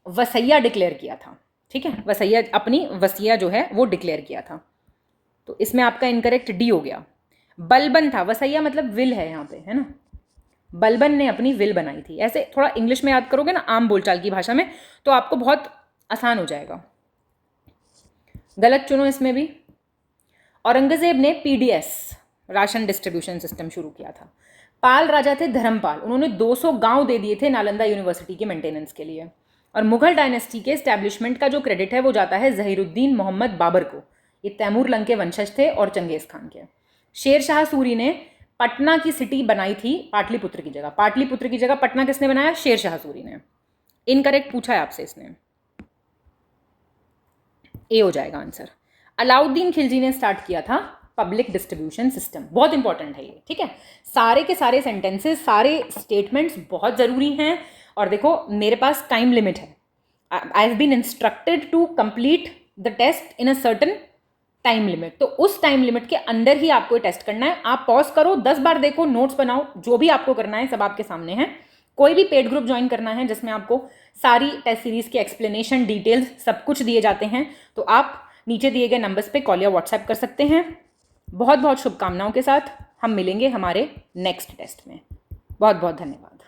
वसैया डिक्लेयर किया था, ठीक है, वसैया, अपनी वसिया जो है वो डिक्लेयर किया था। तो इसमें आपका इनकरेक्ट डी हो गया। बलबन था, वसैया मतलब विल है यहाँ पे, है ना। बलबन ने अपनी विल बनाई थी। ऐसे थोड़ा इंग्लिश में याद करोगे ना, आम बोलचाल की भाषा में, तो आपको बहुत आसान हो जाएगा। गलत चुनो इसमें भी। औरंगजेब ने पीडीएस राशन डिस्ट्रीब्यूशन सिस्टम शुरू किया था। पाल राजा थे धर्मपाल, उन्होंने 200 गांव दे दिए थे नालंदा यूनिवर्सिटी के मेंटेनेंस के लिए। और मुगल डायनेस्टी के एस्टैब्लिशमेंट का जो क्रेडिट है वो जाता है जहीरुद्दीन मोहम्मद बाबर को। ये तैमूर लंग के वंशज थे और चंगेज खान के। शेर शाह सूरी ने पटना की सिटी बनाई थी पाटलिपुत्र की जगह। पाटलिपुत्र की जगह पटना किसने बनाया? शेर शाह सूरी ने। इनकरेक्ट पूछा है आपसे इसने, ए हो जाएगा आंसर। अलाउद्दीन खिलजी ने स्टार्ट किया था पब्लिक डिस्ट्रीब्यूशन सिस्टम। बहुत इंपॉर्टेंट है ये, ठीक है। सारे के सारे सेंटेंसेस, सारे स्टेटमेंट्स बहुत ज़रूरी हैं। और देखो मेरे पास टाइम लिमिट है। I have been instructed to complete the test in a certain time limit. तो उस टाइम लिमिट के अंदर ही आपको टेस्ट करना है। आप पॉज करो, 10 बार देखो, नोट्स बनाओ, जो भी आपको करना है सब आपके सामने है। कोई भी पेड ग्रुप ज्वाइन करना है जिसमें आपको सारी टेस्ट सीरीज के एक्सप्लेनेशन, डिटेल्स सब कुछ दिए जाते हैं, तो आप नीचे दिए गए नंबर्स पे कॉल या व्हाट्सएप कर सकते हैं। बहुत बहुत शुभकामनाओं के साथ हम मिलेंगे हमारे नेक्स्ट टेस्ट में। बहुत बहुत धन्यवाद।